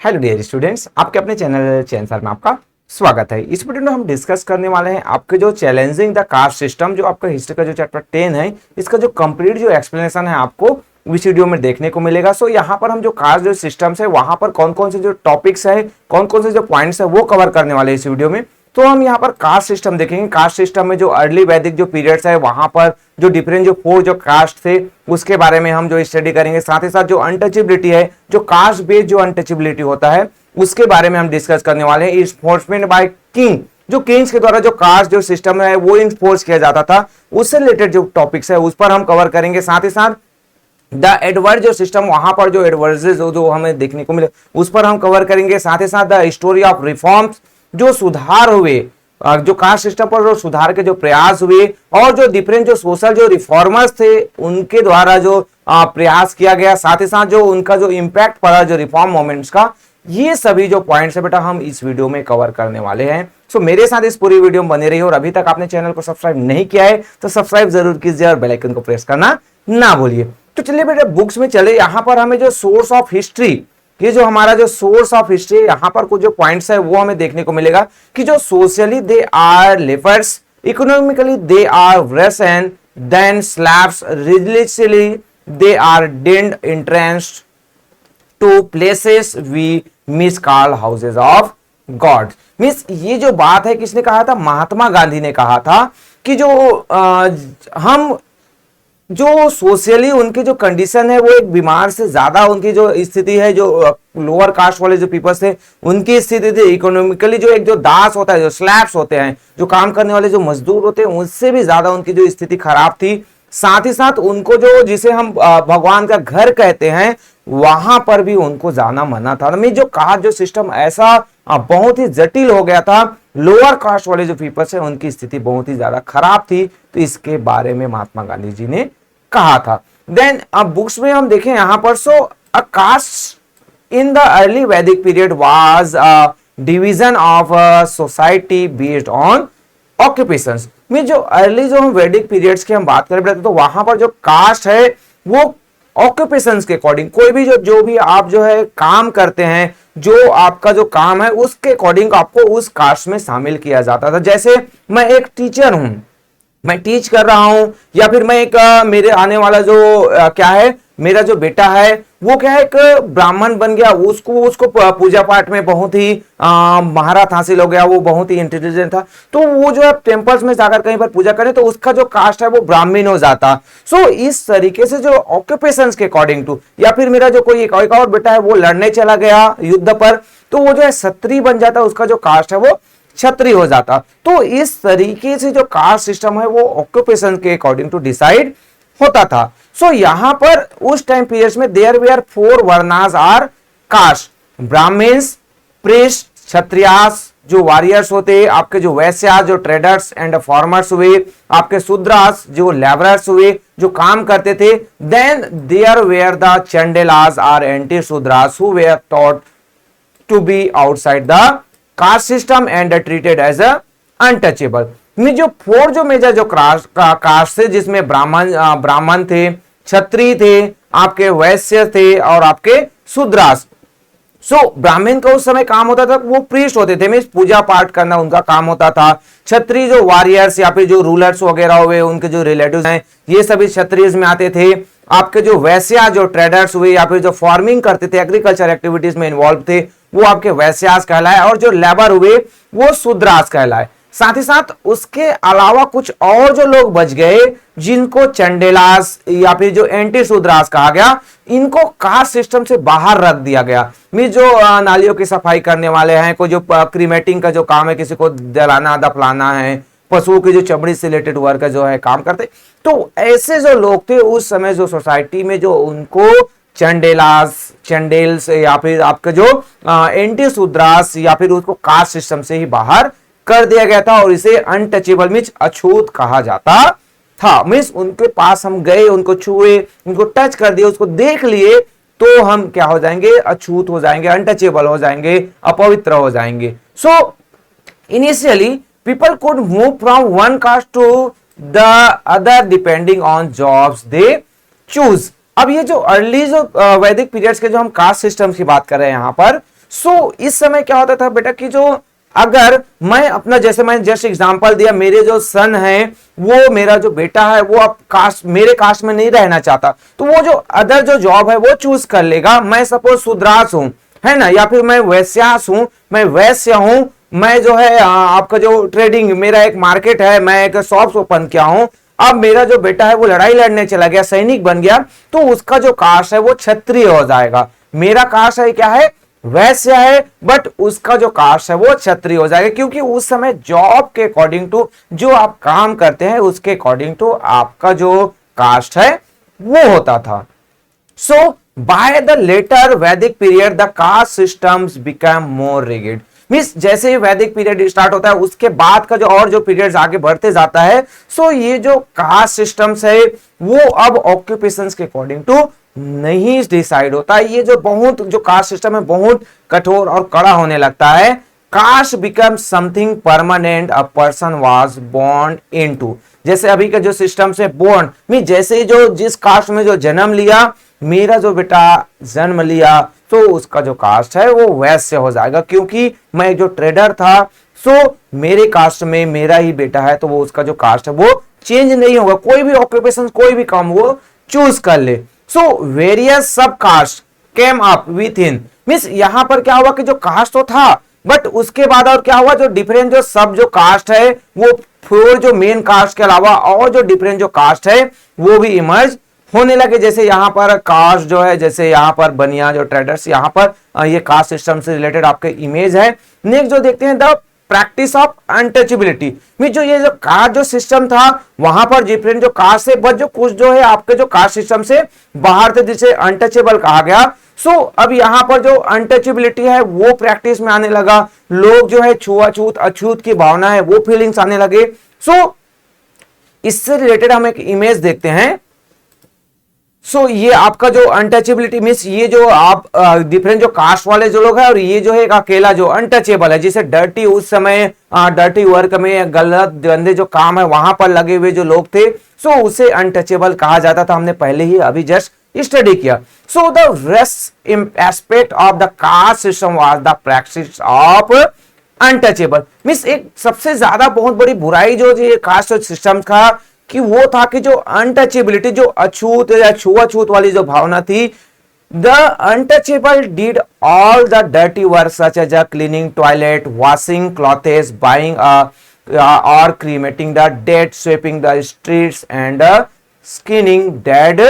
Hello dear students, आपके अपने channel चैन sir में आपका स्वागत है। इस वीडियो में हम डिस्कस करने वाले हैं आपके जो चैलेंजिंग द कास्ट सिस्टम, जो आपका हिस्ट्री का जो चैप्टर 10 है, इसका जो कंप्लीट जो एक्सप्लेनेशन है आपको इस वीडियो में देखने को मिलेगा। सो यहाँ पर हम जो कास्ट जो सिस्टम्स है वहां पर कौन कौन से जो टॉपिक्स है, कौन कौन से जो पॉइंट्स है वो कवर करने वाले हैं इस वीडियो में। तो हम यहाँ पर कास्ट सिस्टम देखेंगे। कास्ट सिस्टम में जो अर्ली वैदिक जो पीरियड्स है वहां पर जो डिफरेंट जो 4 जो कास्ट थे उसके बारे में हम जो स्टडी करेंगे। साथ ही साथ जो अनटचेबिलिटी है, जो कास्ट बेस्ड जो अनटचेबिलिटी होता है उसके बारे में हम डिस्कस करने वाले हैं। इन्फोर्समेंट बाय किंग, जो किंग्स के द्वारा जो कास्ट जो सिस्टम है वो इन्फोर्स किया जाता था, उससे रिलेटेड जो टॉपिक्स है उस पर हम कवर करेंगे। साथ ही साथ द एडवर्ड जो सिस्टम, वहां पर जो एडवर्जेस जो हमें देखने को मिले उस पर हम कवर करेंगे। साथ ही साथ द स्टोरी ऑफ रिफॉर्म्स, जो सुधार हुए, जो कास्ट सिस्टम पर जो सुधार के जो प्रयास हुए और जो डिफरेंट जो सोशल जो रिफॉर्मर्स थे उनके द्वारा जो प्रयास किया गया, साथ ही साथ जो उनका जो इंपैक्ट पड़ा जो रिफॉर्म मूवमेंट्स का, ये सभी जो पॉइंट्स है बेटा हम इस वीडियो में कवर करने वाले हैं। सो मेरे साथ इस पूरी वीडियो में बने रहिए और अभी तक आपने चैनल को सब्सक्राइब नहीं किया है तो सब्सक्राइब जरूर कीजिए और बेल आइकन को प्रेस करना ना भूलिए। तो चलिए बेटा बुक्स में चले। यहाँ पर हमें जो सोर्स ऑफ हिस्ट्री, ये जो हमारा जो सोर्स ऑफ हिस्ट्री, यहाँ पर कुछ जो पॉइंट्स है वो हमें देखने को मिलेगा कि जो socially they are lepers, economically they are race and then slabs, religiously they are did entranced to places we miss call houses of God. Means ये जो बात है किसने कहा था? महात्मा गांधी ने कहा था कि जो हम जो सोशली उनकी जो कंडीशन है वो एक बीमार से ज्यादा उनकी जो स्थिति है, जो लोअर कास्ट वाले जो पीपल्स थे उनकी स्थिति थी। इकोनॉमिकली जो एक जो दास होता है, जो स्लैब्स होते हैं, जो काम करने वाले जो मजदूर होते हैं, उससे भी ज्यादा उनकी जो स्थिति खराब थी। साथ ही साथ उनको जो जिसे हम भगवान का घर कहते हैं वहां पर भी उनको जाना मना था। मैं जो कास्ट जो सिस्टम ऐसा बहुत ही जटिल हो गया था, लोअर कास्ट वाले जो पीपल्स है उनकी स्थिति बहुत ही ज्यादा खराब थी, तो इसके बारे में महात्मा गांधी जी ने कहा था। देन अब बुक्स में हम देखें यहाँ पर, सो अ कास्ट इन द अर्ली वैदिक period was a division of society based on occupations. में जो अर्ली जो हम वैदिक पीरियड्स की हम बात करें तो वहां पर जो कास्ट है वो ऑक्यूपेशंस के अकॉर्डिंग, कोई भी जो भी आप जो है काम करते हैं, जो आपका जो काम है उसके अकॉर्डिंग आपको उस कास्ट में शामिल किया जाता था। जैसे मैं एक टीचर हूं, मैं टीच कर रहा हूं, या फिर मैं एक मेरे आने वाला जो क्या है, मेरा जो बेटा है वो क्या है, एक ब्राह्मण बन गया, उसको पूजा पाठ में बहुत ही महारत हासिल हो गया, वो बहुत ही इंटेलिजेंट था, तो वो जो है टेम्पल्स में जाकर कहीं पर पूजा करे तो उसका जो कास्ट है वो ब्राह्मण हो जाता। सो इस तरीके से जो ऑक्यूपेशंस के अकॉर्डिंग टू, या फिर मेरा जो कोई एक और बेटा है वो लड़ने चला गया युद्ध पर, तो वो जो है क्षत्रिय बन जाता, उसका जो कास्ट है वो क्षत्रिय हो जाता। तो इस तरीके से जो कास्ट सिस्टम है वो ऑक्यूपेशन के अकॉर्डिंग टू डिसाइड होता था। सो यहां पर उस टाइम पीरियड्स में there were 4 varnas or caste, Brahmins, priest, Kshatriyas जो वॉरियर्स होते, आपके जो वैश्यास जो ट्रेडर्स एंड फार्मर्स हुए, आपके शूद्रास जो लेबरर्स हुए जो काम करते थे। Then there were the Chandalas or anti Shudras who were thought to be outside the caste system and treated as a untouchable. में जो 4 जो मेजर जो कास्ट थे, जिसमें ब्राह्मण थे, क्षत्रिय थे, आपके वैश्य थे और आपके शूद्रास। सो ब्राह्मण का उस समय काम होता था, वो प्रीस्ट होते थे, मींस पूजा पाठ करना उनका काम होता था। क्षत्रिय जो वॉरियर्स या फिर जो रूलर्स वगैरह हुए, उनके जो रिलेटिव्स हैं ये सभी क्षत्रिय में आते थे। आपके जो वैश्या जो ट्रेडर्स हुए या फिर जो फार्मिंग करते थे, एग्रीकल्चर एक्टिविटीज में इन्वॉल्व थे, वो आपके वैश्यास कहलाए, और जो लेबर हुए वो शूद्रास कहलाए। साथ ही साथ उसके अलावा कुछ और जो लोग बच गए जिनको चंडेलास या फिर जो एंटी शूद्रास कहा गया, इनको कास्ट सिस्टम से बाहर रख दिया गया। मीन जो नालियों की सफाई करने वाले हैं, कोई जो क्रीमेटिंग का जो काम है, किसी को जलाना दफनाना है, पशुओं की जो चमड़ी से रिलेटेड वर्क जो है काम करते, तो ऐसे जो लोग थे उस समय जो सोसाइटी में, जो उनको चंडेल्स या फिर आपके जो एंटी शूद्रास या फिर उसको कास्ट सिस्टम से ही बाहर कर दिया गया था, और इसे अनटचेबल मींस अछूत कहा जाता था। मींस उनके पास हम गए, उनको छुए, उनको टच कर दिए, उसको देख लिए तो हम क्या हो जाएंगे, अछूत हो जाएंगे, अनटचेबल हो जाएंगे, अपवित्र हो जाएंगे। So initially people could move from one caste to the other depending on jobs they choose. अब ये जो अर्ली जो वैदिक पीरियड्स के जो हम कास्ट सिस्टम की बात कर रहे हैं यहाँ पर, सो इस समय क्या होता था बेटा कि जो अगर मैं अपना, जैसे मैं जस्ट एग्जांपल दिया, मेरे जो सन है वो, मेरा जो बेटा है वो अब कास्ट, मेरे कास्ट में नहीं रहना चाहता, तो वो जो अदर जो जॉब है वो चूज कर लेगा। मैं सपोज शूद्रास हूं, है ना, या फिर मैं वैश्यास हूं, मैं वैश्य हूं, मैं जो है आपका जो ट्रेडिंग, मेरा एक मार्केट है, मैं एक शॉप ओपन किया हूं, अब मेरा जो बेटा है वो लड़ाई लड़ने चला गया, सैनिक बन गया, तो उसका जो कास्ट है वो क्षत्रिय हो जाएगा। मेरा कास्ट है क्या है, वैश्य है, बट उसका जो कास्ट है वो क्षत्रिय हो जाएगा, क्योंकि उस समय जॉब के अकॉर्डिंग टू, जो आप काम करते हैं उसके अकॉर्डिंग टू आपका जो कास्ट है वो होता था। So by the later Vedic period the caste systems become more rigid. Means जैसे ही वैदिक पीरियड स्टार्ट होता है उसके बाद का जो और जो पीरियड्स आगे बढ़ते जाता है, सो ये जो कास्ट सिस्टम्स है वो अब ऑक्यूपेशंस के अकॉर्डिंग टू नहीं डिसाइड होता है। ये जो बहुत जो कास्ट सिस्टम है बहुत कठोर और कड़ा होने लगता है। Caste become something permanent a person was born into. जैसे अभी का जो सिस्टम से बोर्न मीन, जैसे जो जिस कास्ट में जो जन्म लिया, मेरा जो बेटा जन्म लिया, तो उसका जो कास्ट है वो वैश्य हो जाएगा, क्योंकि मैं जो ट्रेडर था, सो मेरे कास्ट में मेरा ही बेटा है, तो वो उसका जो कास्ट है वो चेंज नहीं होगा। कोई भी ऑक्यूपेशन, कोई भी काम वो चूज कर ले। So various sub caste came up with in. मीन्स यहां पर क्या हुआ कि जो कास्ट तो था, बट उसके बाद और क्या हुआ, जो डिफरेंट जो सब जो कास्ट है वो फोर जो मेन कास्ट के अलावा और जो डिफरेंट जो कास्ट है वो भी इमर्ज होने लगे। जैसे यहाँ पर कास्ट जो है, जैसे यहाँ पर बनिया जो ट्रेडर्स, यहाँ पर ये कास्ट सिस्टम से रिलेटेड आपके इमेज है। नेक्स्ट जो देखते हैं, the practice of untouchability. Mean जो ये जो कास्ट जो सिस्टम था वहां पर डिफरेंट जो कास्ट है, बट जो कुछ जो है आपके जो कास्ट सिस्टम से बाहर थे जिसे अनटचेबल कहा गया। सो अब यहां पर जो अनटचेबिलिटी है वो प्रैक्टिस में आने लगा। लोग जो है छुआछूत अछूत की भावना है वो फीलिंग्स आने लगे। सो इससे रिलेटेड हम एक इमेज देखते हैं। सो ये आपका जो अनटचेबिलिटी मीन्स, ये जो आप डिफरेंट जो कास्ट वाले जो लोग हैं, और ये जो है एक अकेला जो अनटचेबल है, जिसे डर्टी, उस समय डर्टी वर्क में गलत गंदे जो काम है वहां पर लगे हुए जो लोग थे, सो उसे अनटचेबल कहा जाता था। हमने पहले ही अभी जस्ट स्टडी किया। So the rest aspect of the caste system was the practice of untouchable. Means एक सबसे ज्यादा बहुत बड़ी बुराई जो ये कास्ट सिस्टम का कि वो था कि जो अनटचेबिलिटी, जो अछूत या छुआछूत वाली जो भावना थी, the untouchable did all the dirty work such as cleaning toilet, washing clothes, burying और cremating the dead, sweeping the streets and skinning dead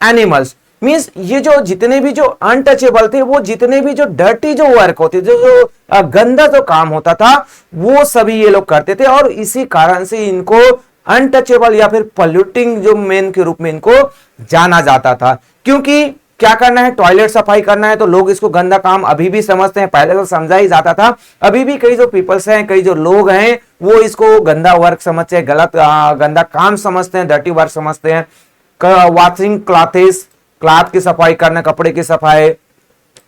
animals. Means ये जो जितने भी जो अनटचेबल थे, वो जितने भी जो डर्टी जो वर्क होते, जो गंदा जो काम होता था, वो सभी ये लोग करते थे। और इसी कारण से इनको अनटचेबल या फिर पॉल्यूटिंग जो मेन के रूप में इनको जाना जाता था। क्योंकि क्या करना है, टॉयलेट सफाई करना है, तो लोग इसको गंदा काम अभी भी समझते हैं। पहले तो समझा ही जाता था, अभी भी कई जो पीपल्स हैं, कई जो लोग हैं, वो इसको गंदा वर्क समझते हैं, गलत गंदा काम समझते हैं, डर्टी वर्क समझते हैं। वॉशिंग क्लॉथेस, क्लॉथ की सफाई करना, कपड़े की सफाई,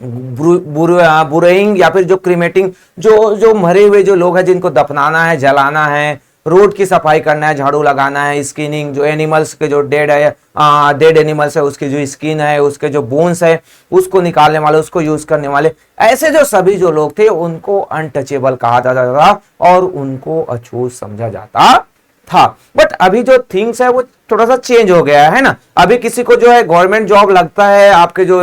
बुरेइंग या फिर जो क्रीमेटिंग, जो मरे हुए जो लोग हैं जिनको दफनाना है, जलाना है, रोड की सफाई करना है, झाड़ू लगाना है, स्किनिंग, जो एनिमल्स के जो डेड है, डेड एनिमल्स है उसकी जो स्किन है, उसके जो बोन्स है उसको निकालने वाले, उसको यूज करने वाले, ऐसे जो सभी जो लोग थे उनको अनटचेबल कहा जाता था और उनको अछूत समझा जाता था। बट अभी जो थिंग्स है वो थोड़ा सा चेंज हो गया है ना। अभी किसी को जो है गवर्नमेंट जॉब लगता है, आपके जो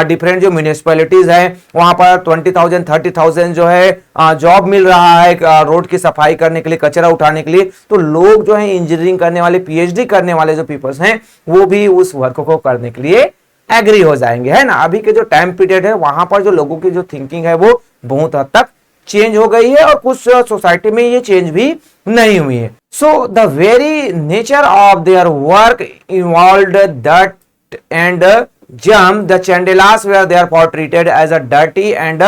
डिफरेंट जो म्यूनिसिपैलिटीज है वहां पर 20,000 30,000 जो है जॉब मिल रहा है रोड की सफाई करने के लिए, कचरा उठाने के लिए। तो लोग जो है इंजीनियरिंग करने वाले, पीएचडी करने वाले जो पीपल्स हैं वो भी उस वर्क को करने के लिए एग्री हो जाएंगे, है ना। अभी के जो टाइम पीरियड है वहां पर जो लोगों की जो थिंकिंग है वो बहुत हद तक चेंज हो गई है और कुछ सोसाइटी में ये चेंज भी नहीं हुई है। So the very nature of their work involved dirt and germ, the Chandalas were therefore treated as a dirty and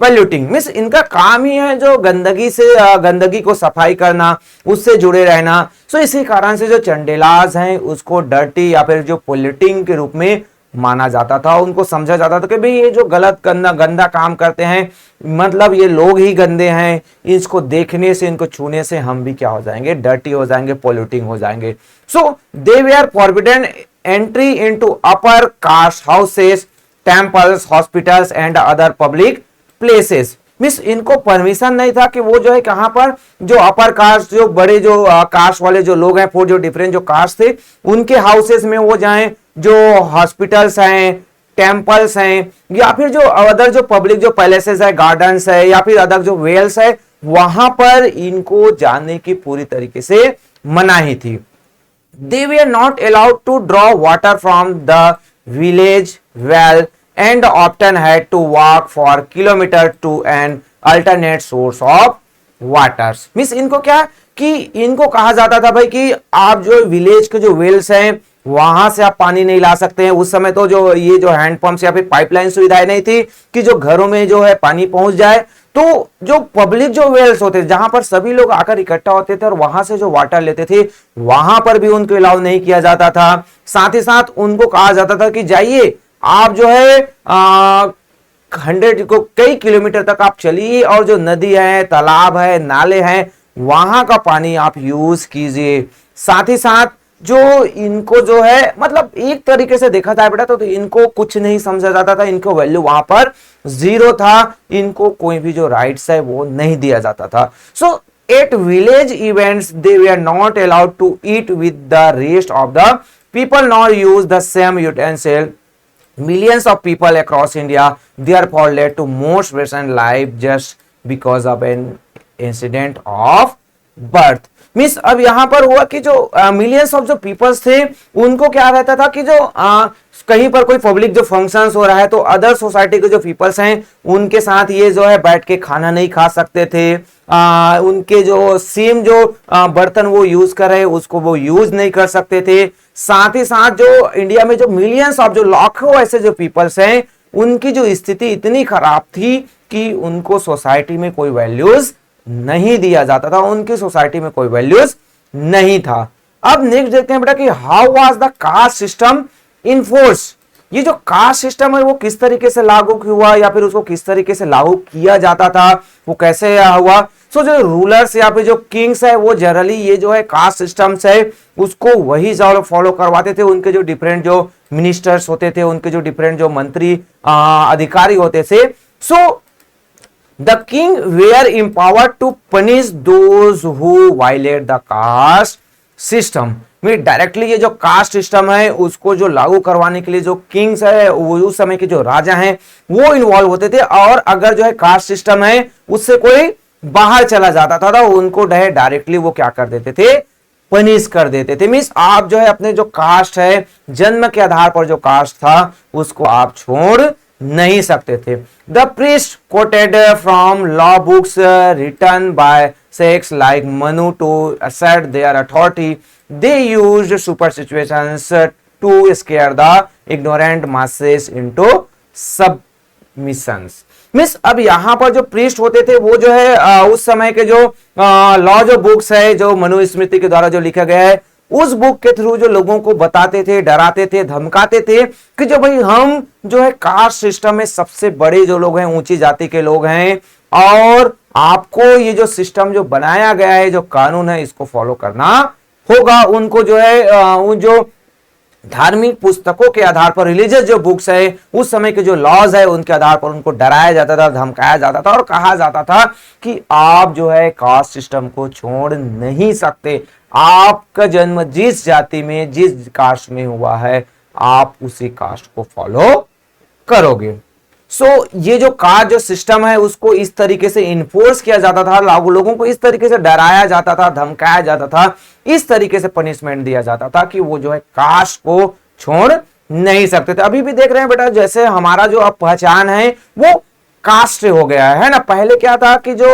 polluting. Means इनका काम ही है जो गंदगी से गंदगी को सफाई करना, उससे जुड़े रहना। सो इसी कारण से जो चंडेलास हैं उसको डर्टी या फिर जो पोल्यूटिंग के रूप में माना जाता था। उनको समझा जाता था कि भाई ये जो गलत गंदा काम करते हैं, मतलब ये लोग ही गंदे हैं, इसको देखने से, इनको छूने से हम भी क्या हो जाएंगे, डर्टी हो जाएंगे, पोल्यूटिंग हो जाएंगे। So they were forbidden entry into upper caste houses temples, hospitals and other public places. Means इनको परमिशन नहीं था कि वो जो है कहां पर जो अपर कास्ट, जो बड़े जो कास्ट वाले जो लोग हैं, फोर जो डिफरेंट जो कास्ट थे, उनके हाउसेस में वो जाएं, जो हॉस्पिटल्स हैं, टेम्पल्स हैं, या फिर जो अदर जो पब्लिक जो पैलेसेस है, गार्डन्स है, या फिर अदर जो वेल्स है, वहां पर इनको जाने की पूरी तरीके से मनाही थी। They were not allowed to draw water from the village well and often had to walk for kilometers to an alternate source of water. Means इनको क्या कि इनको कहा जाता था भाई कि आप जो विलेज के जो वेल्स हैं वहां से आप पानी नहीं ला सकते हैं। उस समय तो जो ये जो हैंडपंप्स या फिर पाइपलाइन सुविधाएं नहीं थी कि जो घरों में जो है पानी पहुंच जाए। तो जो पब्लिक जो वेल्स होते थे, जहां पर सभी लोग आकर इकट्ठा होते थे और वहां से जो वाटर लेते थे, वहां पर भी उनको अलाउ नहीं किया जाता था। साथ ही साथ उनको कहा जाता था कि जाइए आप जो है 100 को कई किलोमीटर तक आप चलिए और जो नदी है, तालाब है, नाले हैं, वहां का पानी आप यूज कीजिए। साथ ही साथ जो इनको जो है मतलब एक तरीके से देखा जाए बेटा तो इनको कुछ नहीं समझा जाता था, इनको वैल्यू वहां पर जीरो था, इनको कोई भी जो राइट्स है वो नहीं दिया जाता था। So at village events they were not allowed to eat with the rest of the people nor use the same utensil. Millions of people across India therefore led to most recent life just because of an incident of birth. Means अब यहां पर हुआ कि जो millions of जो peoples थे उनको क्या रहता था कि जो कहीं पर कोई पब्लिक जो फंक्शंस हो रहा है तो अदर सोसाइटी के जो पीपल्स हैं उनके साथ ये जो है बैठ के खाना नहीं खा सकते थे। उनके जो सेम जो बर्तन वो यूज कर रहे उसको वो यूज नहीं कर सकते थे। साथ ही साथ जो इंडिया में जो मिलियंस ऑफ जो लाखों ऐसे जो पीपल्स हैं उनकी जो स्थिति इतनी खराब थी कि उनको सोसाइटी में कोई वैल्यूज नहीं दिया जाता था, उनकी सोसाइटी में कोई वैल्यूज नहीं था। अब नेक्स्ट देखते हैं बेटा कि how was the caste system enforce. ये जो कास्ट सिस्टम है वो किस तरीके से लागू हुआ या फिर उसको किस तरीके से लागू किया जाता था, वो कैसे हुआ। सो जो रूलर्स या फिर जो किंग्स है वो जनरली ये जो है कास्ट सिस्टम्स है उसको वही फॉलो करवाते थे। उनके जो डिफरेंट जो मिनिस्टर्स होते थे, उनके जो डिफरेंट जो मंत्री अधिकारी होते थे, so the king were empowered to punish those who violate the caste system. में डायरेक्टली ये जो कास्ट सिस्टम है उसको जो लागू करवाने के लिए जो किंग्स है वो उस समय के जो राजा हैं वो इन्वॉल्व होते थे। और अगर जो है कास्ट सिस्टम है उससे कोई बाहर चला जाता था तो उनको डायरेक्टली वो क्या कर देते थे, पनिश कर देते थे। मीन्स आप जो है अपने जो कास्ट है, जन्म के आधार पर जो कास्ट था उसको आप छोड़ नहीं सकते थे। The priest quoted from law books written by सेक्स like Manu to assert their authority. They used superstitions to scare the ignorant masses into submissions. Miss अब यहां पर जो प्रीस्ट होते थे वो जो है उस समय के जो लॉ जो बुक्स है जो मनुस्मृति के द्वारा जो लिखा गया है उस बुक के थ्रू जो लोगों को बताते थे, डराते थे, धमकाते थे कि जो भाई हम जो है कास्ट सिस्टम में सबसे बड़े जो लोग हैं, ऊंची जाति के लोग हैं और आपको ये जो सिस्टम जो बनाया गया है, जो कानून है, इसको फॉलो करना होगा। उनको जो है उन जो धार्मिक पुस्तकों के आधार पर, रिलीजियस जो बुक्स है उस समय के जो लॉज है उनके आधार पर उनको डराया जाता था, धमकाया जाता था और कहा जाता था कि आप जो है कास्ट सिस्टम को छोड़ नहीं सकते। आपका जन्म जिस जाति में, जिस कास्ट में हुआ है, आप उसी कास्ट को फॉलो करोगे। सो ये जो कास्ट जो सिस्टम है उसको इस तरीके से इन्फोर्स किया जाता था, लोगों को इस तरीके से डराया जाता था, धमकाया जाता था, इस तरीके से पनिशमेंट दिया जाता था कि वो जो है कास्ट को छोड़ नहीं सकते थे। अभी भी देख रहे हैं बेटा जैसे हमारा जो अब पहचान है वो कास्ट से हो गया है ना। पहले क्या था कि जो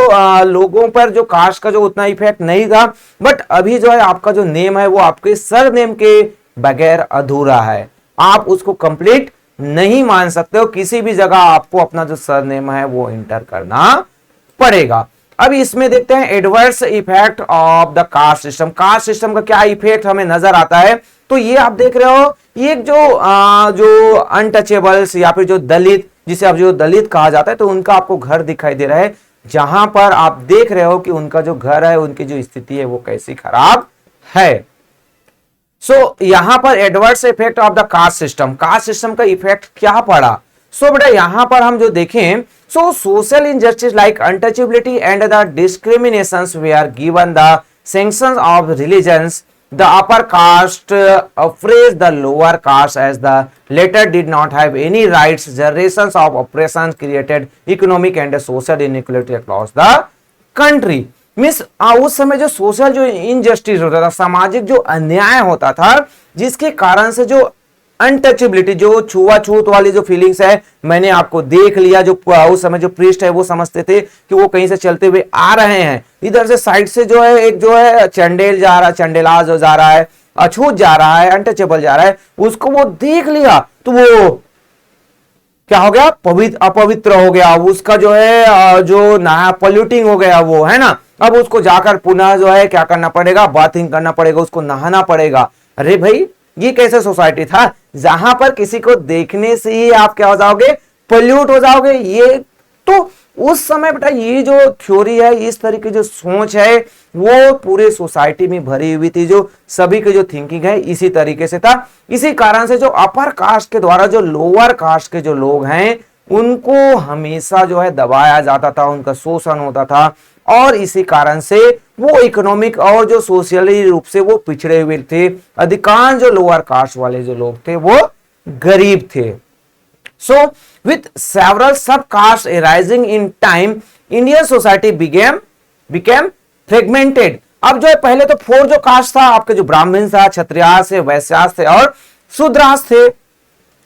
लोगों पर जो कास्ट का जो उतना इफेक्ट नहीं था, बट अभी जो है आपका जो नेम है वो आपके सर नेम के बगैर अधूरा है, आप उसको कंप्लीट नहीं मान सकते हो। किसी भी जगह आपको अपना जो सरनेम है वो इंटर करना पड़ेगा। अब इसमें देखते हैं adverse effect of the caste system. Caste system का क्या इफेक्ट हमें नजर आता है, तो ये आप देख रहे हो, ये जो अनटचेबल्स या फिर जो दलित, जिसे अब जो दलित कहा जाता है, तो उनका आपको घर दिखाई दे रहा है, जहां पर आप देख रहे हो कि उनका जो घर है, उनकी जो स्थिति है वो कैसी खराब है। सो यहां पर adverse effect of the caste system, caste system का इफेक्ट क्या पड़ा, सो बेटा यहाँ पर हम जो देखें, so social injustice like untouchability and the discriminations were given the sanctions of religions, the upper caste oppressed the lower caste as the latter did not have any rights. Generations of oppressions created economic and social inequality across the country. Means उस समय जो social जो injustice होता था, सामाजिक जो अन्याय होता था, जिसके कारण से जो अनटचेबिलिटी, जो छुआछूत वाली जो फीलिंग्स है, मैंने आपको देख लिया, जो उस समय जो प्रीस्ट है वो समझते थे कि वो कहीं से चलते हुए आ रहे हैं, इधर से साइड से जो है एक जो है चंडेल जा रहा है, चंडेलाज जो जा रहा है, अछूत जा रहा है, अनटचेबल जा रहा है, उसको वो देख लिया तो वो क्या हो गया, अपवित्र हो गया, उसका जो है जो नहा पॉल्यूटिंग हो गया वो, है ना। अब उसको जाकर पुनः जो है क्या करना पड़ेगा, बाथिंग करना पड़ेगा, उसको नहाना पड़ेगा। अरे भाई ये कैसे सोसाइटी था जहां पर किसी को देखने से ही आप क्या हो जाओगे, पोल्यूट हो जाओगे। ये तो उस समय बेटा ये जो थ्योरी है, इस तरीके जो सोच है वो पूरे सोसाइटी में भरी हुई थी, जो सभी की जो थिंकिंग है इसी तरीके से था। इसी कारण से जो अपर कास्ट के द्वारा जो लोअर कास्ट के जो लोग हैं उनको हमेशा जो है दबाया जाता था, उनका शोषण होता था, और इसी कारण से वो इकोनॉमिक और जो सोशली रूप से वो पिछड़े हुए थे। अधिकांश जो लोअर कास्ट वाले जो लोग थे वो गरीब थे। So with several sub caste arising in time, Indian society became fragmented. अब जो है पहले तो 4 जो कास्ट था आपके, जो ब्राह्मण था, क्षत्रियास थे, वैश्यास थे और शूद्रास थे,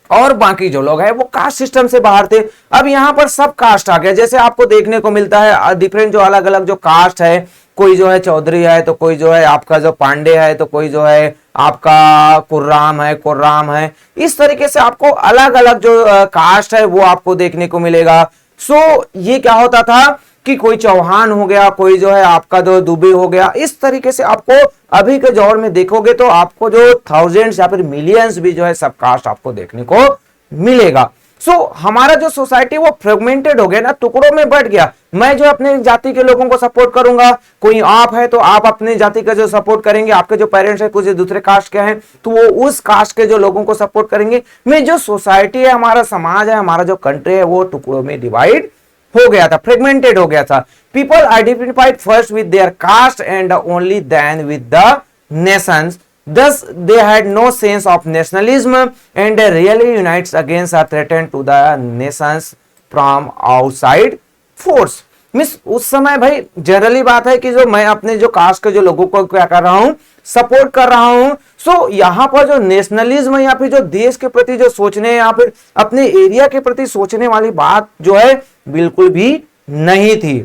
और बाकी जो लोग हैं वो कास्ट सिस्टम से बाहर थे। अब यहाँ पर सब कास्ट आ गया, जैसे आपको देखने को मिलता है डिफरेंट जो अलग अलग जो कास्ट है, कोई जो है चौधरी है, तो कोई जो है आपका जो पांडे है, तो कोई जो है आपका कुर्राम है। इस तरीके से आपको अलग अलग जो कास्ट है वो आपको देखने को मिलेगा। सो ये क्या होता था कि कोई चौहान हो गया, कोई जो है आपका जो दुबे हो गया। इस तरीके से आपको अभी के दौर में देखोगे तो आपको जो थाउजेंड्स या फिर मिलियंस भी जो है सब कास्ट आपको देखने को मिलेगा। सो हमारा जो सोसाइटी वो फ्रेगमेंटेड हो गया ना, टुकड़ों में बढ़ गया। मैं जो अपने जाति के लोगों को सपोर्ट करूंगा, कोई आप है तो आप अपने जाति का जो सपोर्ट करेंगे, आपके जो पेरेंट्स है कुछ दूसरे कास्ट के हैं तो वो उस कास्ट के जो लोगों को सपोर्ट करेंगे। में जो सोसाइटी है, हमारा समाज है, हमारा जो कंट्री है वो टुकड़ों में डिवाइड हो गया था, फ्रेगमेंटेड हो गया था। People identified first with their caste and only then with the nations. Thus, they had no sense of nationalism and really unites against a threat to the nations from outside force. Miss उस समय भाई generally बात है कि जो मैं अपने जो कास्ट के जो लोगों को क्या कर रहा हूं, सपोर्ट कर रहा हूं। सो यहाँ पर जो नेशनलिज्म या फिर जो देश के प्रति जो सोचने या फिर अपने एरिया के प्रति सोचने वाली बात जो है बिल्कुल भी नहीं थी।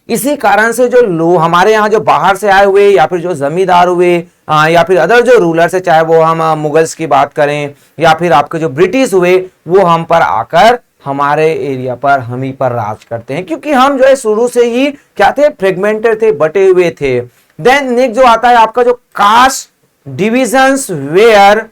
इसी कारण से जो लोग हमारे यहाँ जो बाहर से आए हुए या फिर जो जमींदार हुए या फिर अदर जो रूलर्स है, चाहे वो हम मुगल्स की बात करें या फिर आपके जो ब्रिटिश हुए, वो हम पर आकर हमारे एरिया पर हम ही पर राज करते हैं, क्योंकि हम जो है शुरू से ही क्या थे, फ्रेगमेंटेड थे, बटे हुए थे। देन नेक्स्ट जो आता है आपका जो कास्ट डिविजन्स वेयर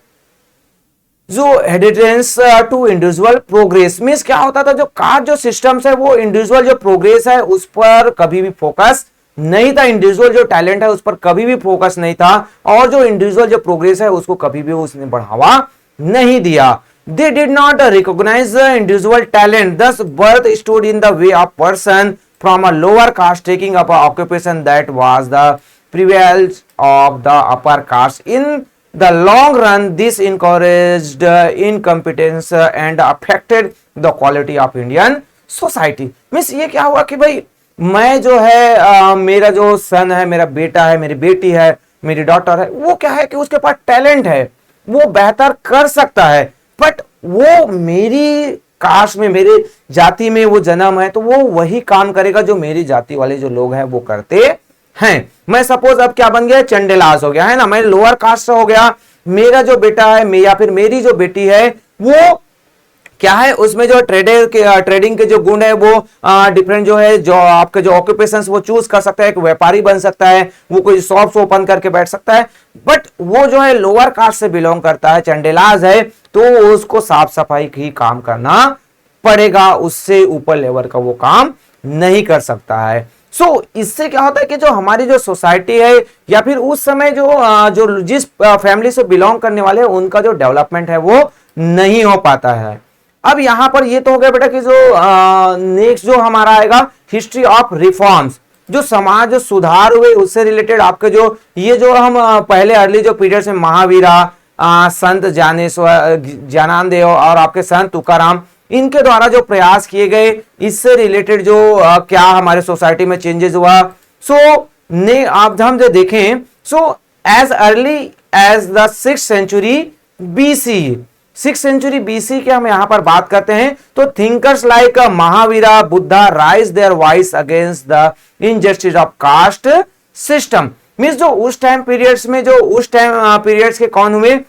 जो हेडिटेंस टू इंडिविजुअल प्रोग्रेस। मीन्स क्या होता था, जो कास्ट जो सिस्टम्स है वो इंडिविजुअल जो प्रोग्रेस है उस पर कभी भी फोकस नहीं था, इंडिविजुअल जो टैलेंट है उस पर कभी भी फोकस नहीं था, और जो इंडिविजुअल जो प्रोग्रेस है उसको कभी भी उसने बढ़ावा नहीं दिया। They did not recognise the individual talent, thus birth stood in the way of person from a lower caste taking up an occupation that was the privilege of the upper caste. In the long run, this encouraged incompetence and affected the quality of Indian society. Means ये क्या हुआ कि भाई मैं जो है मेरा जो सन है, मेरा बेटा है, मेरी बेटी है, मेरी डॉटर है, वो क्या है कि उसके पास टैलेंट है, वो बेहतर कर सकता है, बट वो मेरी कास्ट में, मेरे जाति में वो जन्म है तो वो वही काम करेगा जो मेरी जाति वाले जो लोग हैं वो करते हैं। मैं सपोज अब क्या बन गया, चंडेलास हो गया, है ना, मैं लोअर कास्ट हो गया, मेरा जो बेटा है या फिर मेरी जो बेटी है वो क्या है, उसमें जो ट्रेडिंग के जो गुण है वो डिफरेंट जो है, जो आपके जो ऑक्यूपेशंस वो चूज कर सकता है, एक व्यापारी बन सकता है, वो कोई शॉप्स ओपन करके बैठ सकता है, बट वो जो है लोअर कास्ट से बिलोंग करता है, चंडेलाज है, तो उसको साफ सफाई ही काम करना पड़ेगा, उससे ऊपर लेवल का वो काम नहीं कर सकता है। सो इससे क्या होता है कि जो हमारी जो सोसाइटी है या फिर उस समय जो जिस फैमिली से बिलोंग करने वाले हैं उनका जो डेवलपमेंट है वो नहीं हो पाता है। अब यहां पर ये तो हो गया बेटा कि जो नेक्स्ट जो हमारा आएगा हिस्ट्री ऑफ रिफॉर्म्स, जो समाज सुधार हुए उससे रिलेटेड आपके जो ये जो हम पहले अर्ली जो पीरियड्स में महावीरा, संत ज्ञानदेव और आपके संत तुकाराम, इनके द्वारा जो प्रयास किए गए इससे रिलेटेड जो क्या हमारे सोसाइटी में चेंजेस हुआ। सो ने आप हम जो देखें, so as early as the 6th century BC, 6th century BC के हम यहां पर बात करते हैं तो thinkers like Mahavira, Buddha raise their voice against the injustice of caste system. Means जो उस टाइम पीरियड्स में जो उस टाइम पीरियड्स के कौन हुए,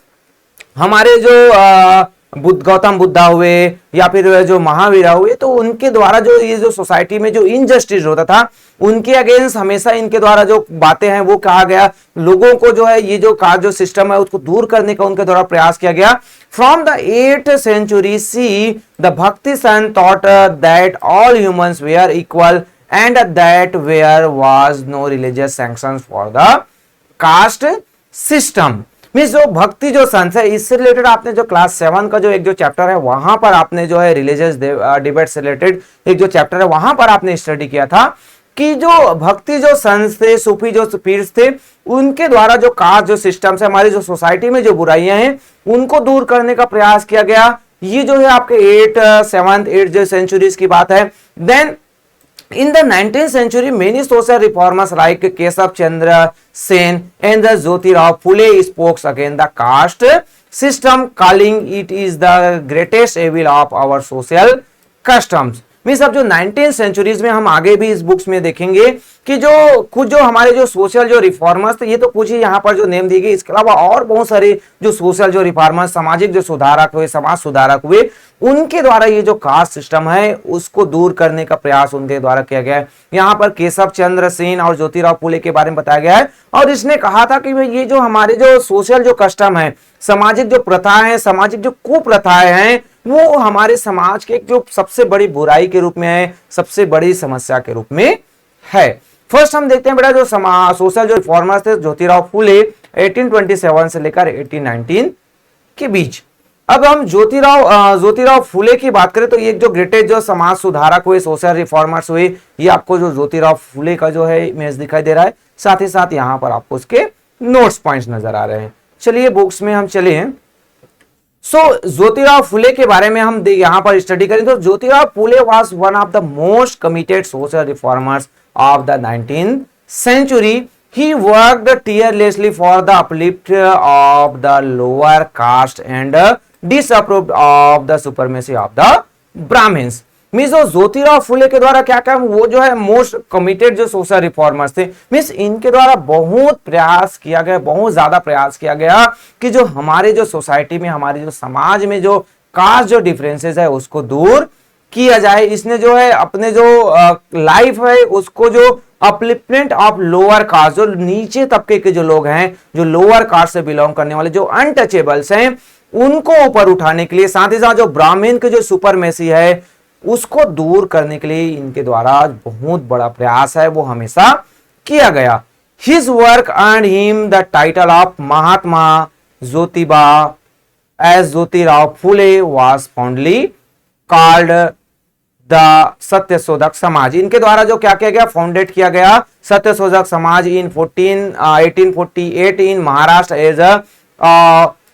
हमारे जो गौतम बुद्धा हुए या फिर जो महावीरा हुए, तो उनके द्वारा जो ये जो सोसाइटी में जो इनजस्टिस होता था उनके अगेंस्ट हमेशा इनके द्वारा जो बातें हैं वो कहा गया, लोगों को जो है ये जो कास्ट जो सिस्टम है उसको दूर करने का उनके द्वारा प्रयास किया गया। From the 8th century see the bhakti saints thought that all humans were equal and that there was no religious sanctions for the caste system. Means जो भक्ति जो संत है इससे रिलेटेड आपने जो क्लास 7 का जो एक जो चैप्टर है वहां पर आपने जो है रिलीजियस डिबेट से रिलेटेड एक जो चैप्टर है वहां पर आपने स्टडी किया था कि जो भक्ति जो संत थे, सूफी जो पीर्स थे, उनके द्वारा जो कास्ट जो सिस्टम है, हमारी जो सोसाइटी में जो बुराइयां हैं उनको दूर करने का प्रयास किया गया। ये जो है आपके 8th सेंचुरीज की बात है। Then in the 19th century many social reformers like Keshav Chandra Sen and the Jyotirao Phule spoke against the caste system, calling it is the greatest evil of our social customs। Means अब जो 19th centuries में हम आगे भी इस books में देखेंगे कि जो कुछ जो हमारे जो सोशल जो रिफॉर्मर्स थे, ये तो कुछ ही यहाँ पर जो नेम दी गई, इसके अलावा और बहुत सारे जो सोशल जो रिफॉर्मर्स, सामाजिक जो सुधारक हुए, समाज सुधारक हुए, उनके द्वारा ये जो कास्ट सिस्टम है उसको दूर करने का प्रयास उनके द्वारा किया गया है। यहाँ पर केशव चंद्र सेन और ज्योतिराव फुले के बारे में बताया गया है और इसने कहा था कि भाई ये जो हमारे जो सोशल जो कस्टम है, सामाजिक जो प्रथाएं हैं, सामाजिक जो कुप्रथाएं हैं, वो हमारे समाज के जो सबसे बड़ी बुराई के रूप में है, सबसे बड़ी समस्या के रूप में है। फर्स्ट हम देखते हैं बेटा जो सोशल जो रिफॉर्मर्स थे ज्योतिराव फुले 1827 से लेकर 1819 के बीच। अब हम ज्योतिराव फुले की बात करें तो ये जो ग्रेटेस्ट जो समाज सुधारक हुए, सोशल रिफॉर्मर्स हुए, ये आपको जो ज्योतिराव फुले का जो है इमेज दिखाई दे रहा है, साथ ही साथ यहाँ पर आपको उसके नोट्स पॉइंट्स नजर आ रहे हैं। चलिए बुक्स में हम चले हैं। ज्योतिराव फुले के बारे में हम यहाँ पर स्टडी करें तो Jyotirao Phule was one of the most committed social reformers of the 19th century। He worked tirelessly for the uplift of the lower caste and disapproved of the supremacy of the Brahmins। Means Jyotirao Phule के द्वारा क्या क्या वो जो है most committed जो social reformers थे, means इनके द्वारा बहुत प्रयास किया गया, बहुत ज्यादा प्रयास किया गया कि जो हमारे जो सोसाइटी में, हमारे जो समाज में जो कास्ट जो डिफरेंसेस है उसको दूर किया जाए। इसने जो है अपने जो लाइफ है उसको जो अपलिफ्टमेंट ऑफ लोअर कास्ट, जो नीचे तबके के जो लोग हैं, जो लोअर कास्ट से बिलोंग करने वाले जो अनटचेबल्स हैं, उनको ऊपर उठाने के लिए, साथ ही साथ जो ब्राह्मण के जो सुपरमेसी है उसको दूर करने के लिए इनके द्वारा बहुत बड़ा प्रयास है वो हमेशा किया गया। His work earned him the title of Mahatma Jyotiba as Jyotirao Phule was fondly called the Satyashodhak Samaj. इनके द्वारा जो क्या किया गया, फाउंडेड किया गया Satyashodhak Samaj in 1848 in Maharashtra as a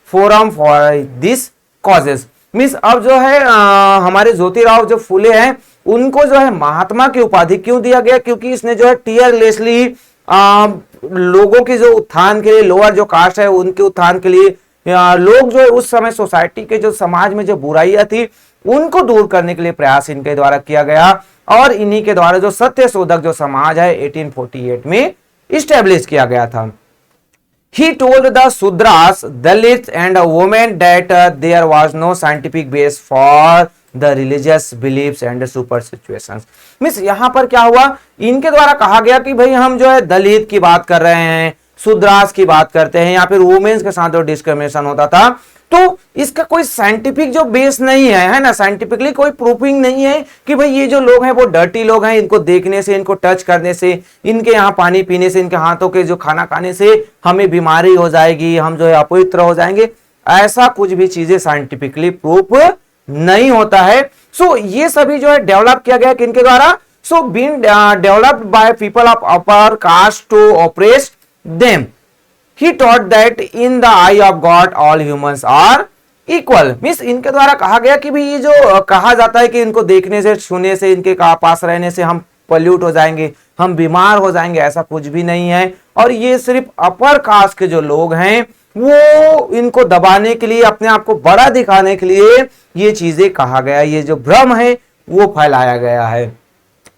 forum for this causes. Means अब जो है हमारे ज्योतिराव जो फुले हैं उनको जो है महात्मा की उपाधि क्यों दिया गया, क्योंकि इसने जो है टीयरलेसली लोगों के जो उत्थान के लिए, लोअर जो कास्ट है उनके उत्थान के लिए, लोग जो है उस समय सोसाइटी के जो समाज में जो बुराइयां थी उनको दूर करने के लिए प्रयास इनके द्वारा किया गया और इन्हीं के द्वारा जो सत्यशोधक जो समाज है 1848 में इस्टेब्लिश किया गया था। He told the Sudras, Dalits and women that there was no scientific base for the religious beliefs and superstitions। Means यहाँ पर क्या हुआ, इनके द्वारा कहा गया कि भाई हम जो है दलित की बात कर रहे हैं, शूद्रास की बात करते हैं, या फिर वुमेन्स के साथ जो डिस्क्रिमिनेशन होता था, तो इसका कोई साइंटिफिक जो बेस नहीं है ना, साइंटिफिकली कोई प्रूफिंग नहीं है कि भाई ये जो लोग हैं वो डर्टी लोग हैं, इनको देखने से, इनको टच करने से, इनके यहाँ पानी पीने से, इनके हाथों के जो खाना खाने से हमें बीमारी हो जाएगी, हम जो है अपवित्र हो जाएंगे। ऐसा कुछ भी चीजें साइंटिफिकली प्रूफ नहीं होता है। सो ये सभी जो है डेवलप किया गया किनके द्वारा? So being developed by people of upper caste to operate them. He taught that in the eye of God all humans are equal। Means इनके द्वारा कहा गया कि भाई ये जो कहा जाता है कि इनको देखने से, छूने से, इनके पास रहने से हम पल्यूट हो जाएंगे, हम बीमार हो जाएंगे, ऐसा कुछ भी नहीं है। और ये सिर्फ अपर कास्ट के जो लोग हैं वो इनको दबाने के लिए, अपने आप को बड़ा दिखाने के लिए ये चीजें कहा गया, ये जो भ्रम है वो फैलाया गया है।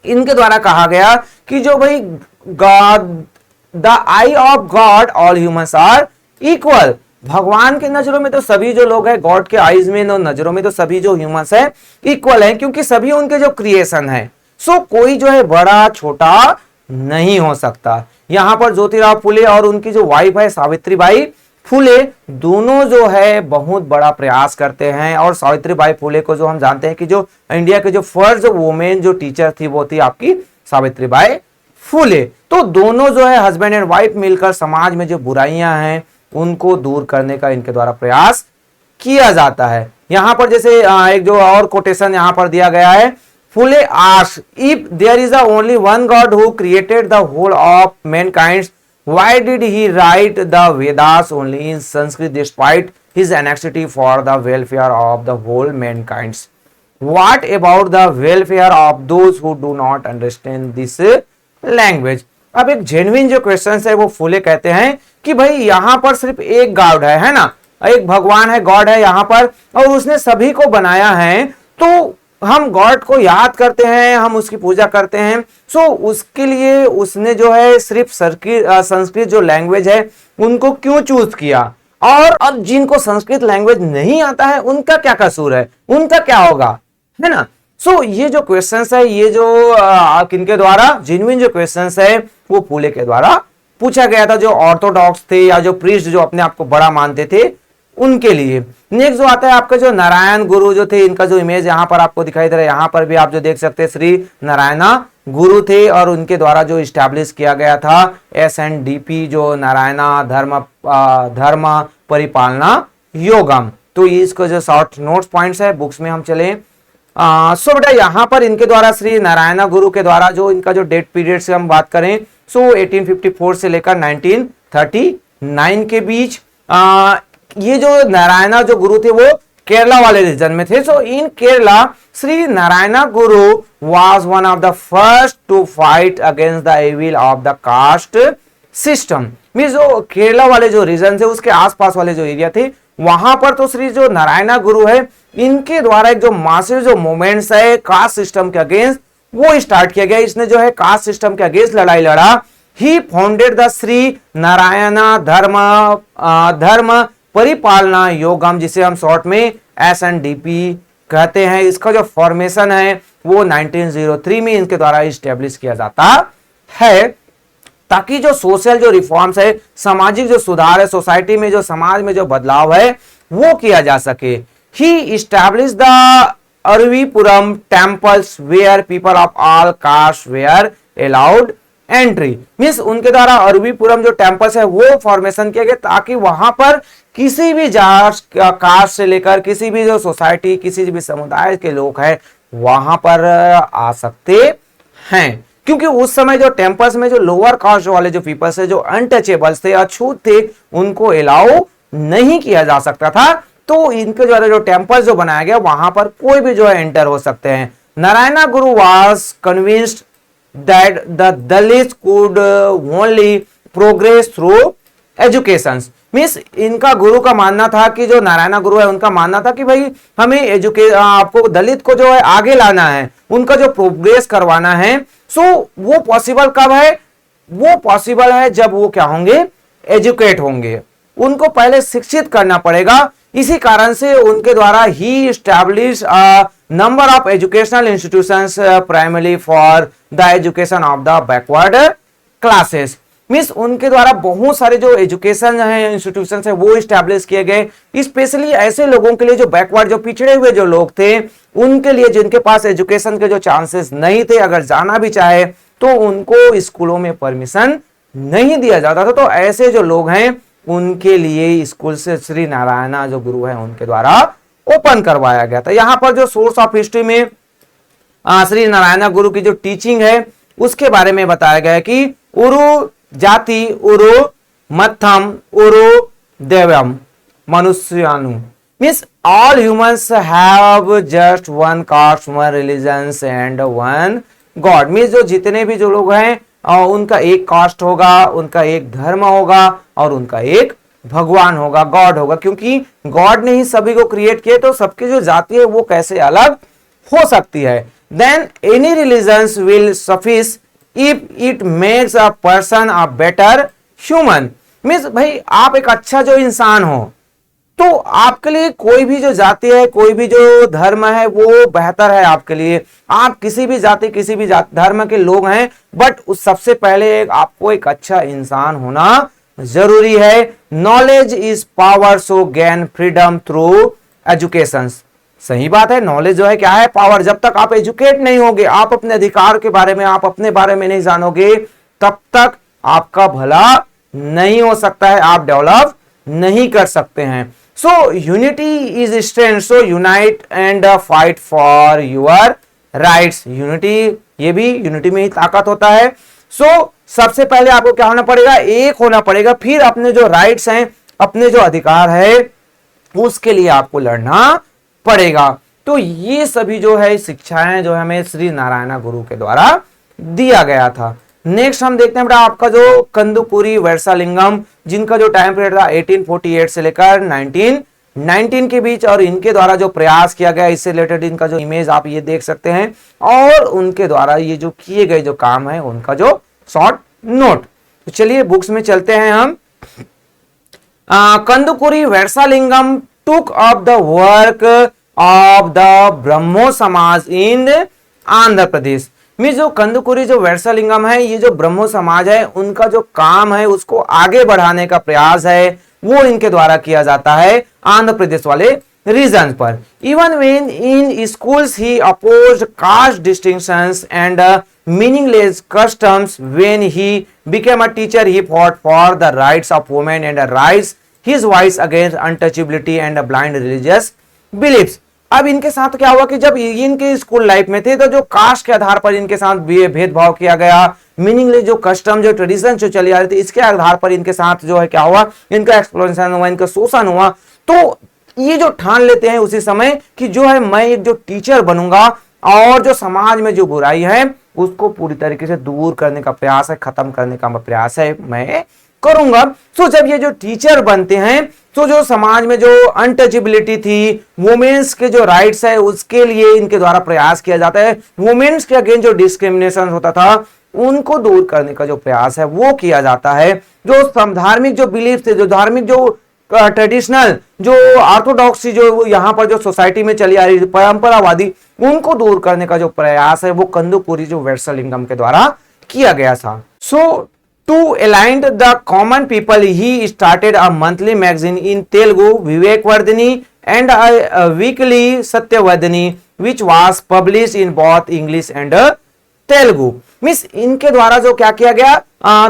इनके द्वारा कहा गया कि जो भाई God the eye of God all humans are equal. भगवान के नजरों में तो सभी जो लोग हैं, गॉड के आईज में, नजरों में तो सभी जो ह्यूमंस है इक्वल है, क्योंकि सभी उनके जो क्रिएशन है। सो कोई जो है बड़ा छोटा नहीं हो सकता। यहां पर ज्योतिराव फुले और उनकी जो वाइफ है सावित्रीबाई फुले, दोनों जो है बहुत बड़ा प्रयास करते हैं। और सावित्रीबाई फुले को जो हम जानते हैं कि जो इंडिया के जो फर्स्ट वुमेन जो टीचर थी वो थी आपकी सावित्रीबाई फुले। तो दोनों जो है हस्बैंड एंड वाइफ मिलकर समाज में जो बुराइयां हैं उनको दूर करने का इनके द्वारा प्रयास किया जाता है। यहां पर जैसे एक जो और कोटेशन यहां पर दिया गया है, Phule asked if there is only one god who created the whole of mankind, why did he write the Vedas only in Sanskrit despite his anxiety for the welfare of the whole mankind? What about the welfare of those who do not understand this language? अब एक genuine जो question है वो फुले कहते हैं कि भाई यहां पर सिर्फ एक गॉड है ना, एक भगवान है, गॉड है यहां पर, और उसने सभी को बनाया है। तो हम गॉड को याद करते हैं, हम उसकी पूजा करते हैं। सो उसके लिए उसने जो है सिर्फ संस्कृत जो लैंग्वेज है उनको क्यों चूज किया? और अब जिनको संस्कृत लैंग्वेज नहीं आता है उनका क्या कसूर है, उनका क्या होगा, है ना? सो ये जो क्वेश्चंस है, ये जो किनके द्वारा जेन्युइन जो क्वेश्चंस है वो फुले के द्वारा पूछा गया था, जो ऑर्थोडॉक्स थे या जो प्रीस्ट जो अपने आप को बड़ा मानते थे उनके लिए। नेक्स्ट जो आता है आपका जो नारायण गुरु जो थे, इनका जो इमेज यहाँ पर आपको दिखाई दे रहा है, यहाँ पर भी आप जो देख सकते हैं श्री नारायणा गुरु थे, और उनके द्वारा जो इस्टेब्लिश किया गया था SNDP जो नारायणा धर्म परिपालना योगम। तो इसको जो शॉर्ट नोट्स पॉइंट्स है बुक्स में हम चले। सो बेटा यहाँ पर इनके द्वारा श्री नारायणा गुरु के द्वारा जो इनका जो डेट पीरियड से हम बात करें, सो 1854 से लेकर 1939 के बीच ये जो नारायणा जो गुरु थे वो केरला वाले रीजन में थे। सो इन Kerala Shri Narayana Guru was one of the first to fight against the evil of the caste system. Means जो केरला वाले जो रीजन थे उसके आसपास वाले जो एरिया थे वहां पर तो श्री जो नारायणा गुरु है इनके द्वारा एक जो मासिव जो मूवमेंट्स है कास्ट सिस्टम के अगेंस्ट वो स्टार्ट किया गया। इसने जो है कास्ट सिस्टम के अगेंस्ट लड़ाई लड़ा। ही फाउंडेड द श्री नारायणा धर्म परिपालना योगम, जिसे हम शॉर्ट में SNDP कहते हैं। इसका जो फॉर्मेशन है वो 1903 में इनके द्वारा इस्टेब्लिश किया जाता है, ताकि जो सोशल जो रिफॉर्म्स है, सामाजिक जो सुधार है, सोसाइटी में जो समाज में जो बदलाव है वो किया जा सके। He establish the Aruvippuram temples where people of all caste were allowed entry. Means उनके द्वारा अरवीपुरम जो टेम्पल्स है वो फॉर्मेशन किया गया, ताकि वहां पर किसी भी जात कास्ट से लेकर किसी भी जो सोसाइटी, किसी भी समुदाय के लोग हैं वहां पर आ सकते हैं। क्योंकि उस समय जो टेम्पल्स में जो लोअर कास्ट वाले जो पीपल्स है, जो अनटचेबल्स थे, अछूत थे, उनको अलाउ नहीं किया जा सकता था। तो इनके द्वारा जो टेम्पल्स जो बनाया गया वहां पर कोई भी जो है एंटर हो सकते हैं। Narayana Guru was convinced that the Dalit could only progress through education. Means इनका गुरु का मानना था कि जो नारायणा गुरु है उनका मानना था कि भाई हमें आपको दलित को जो है आगे लाना है, उनका जो प्रोग्रेस करवाना है। सो वो पॉसिबल कब है? वो पॉसिबल है जब वो क्या होंगे, एजुकेट होंगे, उनको पहले शिक्षित करना पड़ेगा। इसी कारण से उनके द्वारा ही establish number of educational institutions primary for the education of the backward classes. Means उनके द्वारा बहुत सारे जो एजुकेशन है, इंस्टीट्यूशन है वो इस्टेब्लिश किए गए, स्पेशली ऐसे लोगों के लिए जो बैकवर्ड, जो पिछड़े हुए जो लोग थे, उनके लिए जिनके पास एजुकेशन के जो चांसेस नहीं थे, अगर जाना भी चाहे तो उनको स्कूलों में परमिशन नहीं दिया जाता था। तो ऐसे जो लोग हैं उनके लिए स्कूल से श्री नारायणा जो गुरु है उनके द्वारा ओपन करवाया गया था। यहाँ पर जो सोर्स ऑफ हिस्ट्री में श्री नारायण गुरु की जो टीचिंग है उसके बारे में बताया गया है कि उरु जाति उरु मत्थम उरु देवम मनुष्यानु means all humans have just one caste one religions and one god. Means जो जितने भी जो लोग हैं उनका एक कास्ट होगा, उनका एक धर्म होगा और उनका एक भगवान होगा, गॉड होगा, क्योंकि गॉड ने ही सभी को क्रिएट किया, तो सबकी जो जाति है वो कैसे अलग हो सकती है। Then any religions will suffice if it makes a person a better human. Means भाई आप एक अच्छा जो इंसान हो तो आपके लिए कोई भी जो जाति है, कोई भी जो धर्म है वो बेहतर है आपके लिए। आप किसी भी जाति किसी भी धर्म के लोग हैं, बट उस सबसे पहले आपको एक अच्छा इंसान होना जरूरी है। Knowledge is power, so gain freedom through education. सही बात है, नॉलेज जो है क्या है, पावर। जब तक आप एजुकेट नहीं होगे, आप अपने अधिकार के बारे में, आप अपने बारे में नहीं जानोगे, तब तक आपका भला नहीं हो सकता है, आप डेवलप नहीं कर सकते हैं। So unity is strength, so unite and fight for your rights. Unity, ये भी यूनिटी में ही ताकत होता है। सो सबसे पहले आपको क्या होना पड़ेगा, एक होना पड़ेगा, फिर अपने जो राइट्स हैं, अपने जो अधिकार है उसके लिए आपको लड़ना पड़ेगा। तो ये सभी जो है शिक्षाएं जो हमें श्री नारायण गुरु के द्वारा दिया गया था। नेक्स्ट हम देखते हैं बेटा आपका जो कंदुकुरी वैरसालिंगम, जिनका जो टाइम पीरियड था 1848 से लेकर 1919 के बीच, और इनके द्वारा जो प्रयास किया गया, इससे रिलेटेड इनका जो इमेज आप ये देख सकते हैं, और उनके द्वारा ये जो किए गए जो काम है उनका जो शॉर्ट नोट। तो चलिए बुक्स में चलते हैं हम। Kandukuri वैरसालिंगम took up the work of the ब्रह्मो समाज in आंध्र प्रदेश। मीन्स जो कंदुकुरी जो वैरसालिंगम है, ये जो ब्रह्मो समाज है, उनका जो काम है उसको आगे बढ़ाने का प्रयास है वो इनके द्वारा किया जाता है आंध्र प्रदेश वाले रीजन पर। Even when in schools he opposed caste distinctions and meaningless customs. When he became a teacher, he fought for the rights of women and raised his voice against untouchability and blind religious beliefs. अब इनके साथ क्या हुआ कि जब इनके school life में थे तो जो कास्ट के आधार पर इनके साथ भेदभाव किया गया, मीनिंगलेस जो कस्टम जो ट्रेडिशन जो चली आ रही थी, इसके आधार पर इनके साथ जो है क्या हुआ, इनका एक्सप्लोरेशन हुआ, इनका शोषण हुआ। तो ये जो ठान लेते हैं उसी समय कि जो है मैं एक जो टीचर बनूंगा और जो समाज में जो बुराई है उसको पूरी तरीके से दूर करने का प्रयास है, खत्म करने का प्रयास है मैं करूंगा। तो जब ये जो टीचर बनते हैं तो जो समाज में जो अनटचेबिलिटी थी, वुमेन्स के जो राइट्स है उसके लिए इनके द्वारा प्रयास किया जाता है। वुमेन्स के अगेंस्ट जो डिस्क्रिमिनेशन होता था उनको दूर करने का जो प्रयास है वो किया जाता है। जो धार्मिक जो बिलीफ थे, जो धार्मिक जो ट्रेडिशनल जो ऑर्थोडॉक्सी जो यहाँ पर जो सोसाइटी में चली आ रही परंपरावादी, उनको दूर करने का जो प्रयास है वो कंदुकुरी जो वैरसालिंगम के द्वारा किया गया था। सो to align the common people, he started a monthly magazine in Telugu, Vivekvardhini, and a weekly Satyavadini, which was published in both English and Telugu. Means इनके द्वारा जो क्या किया गया,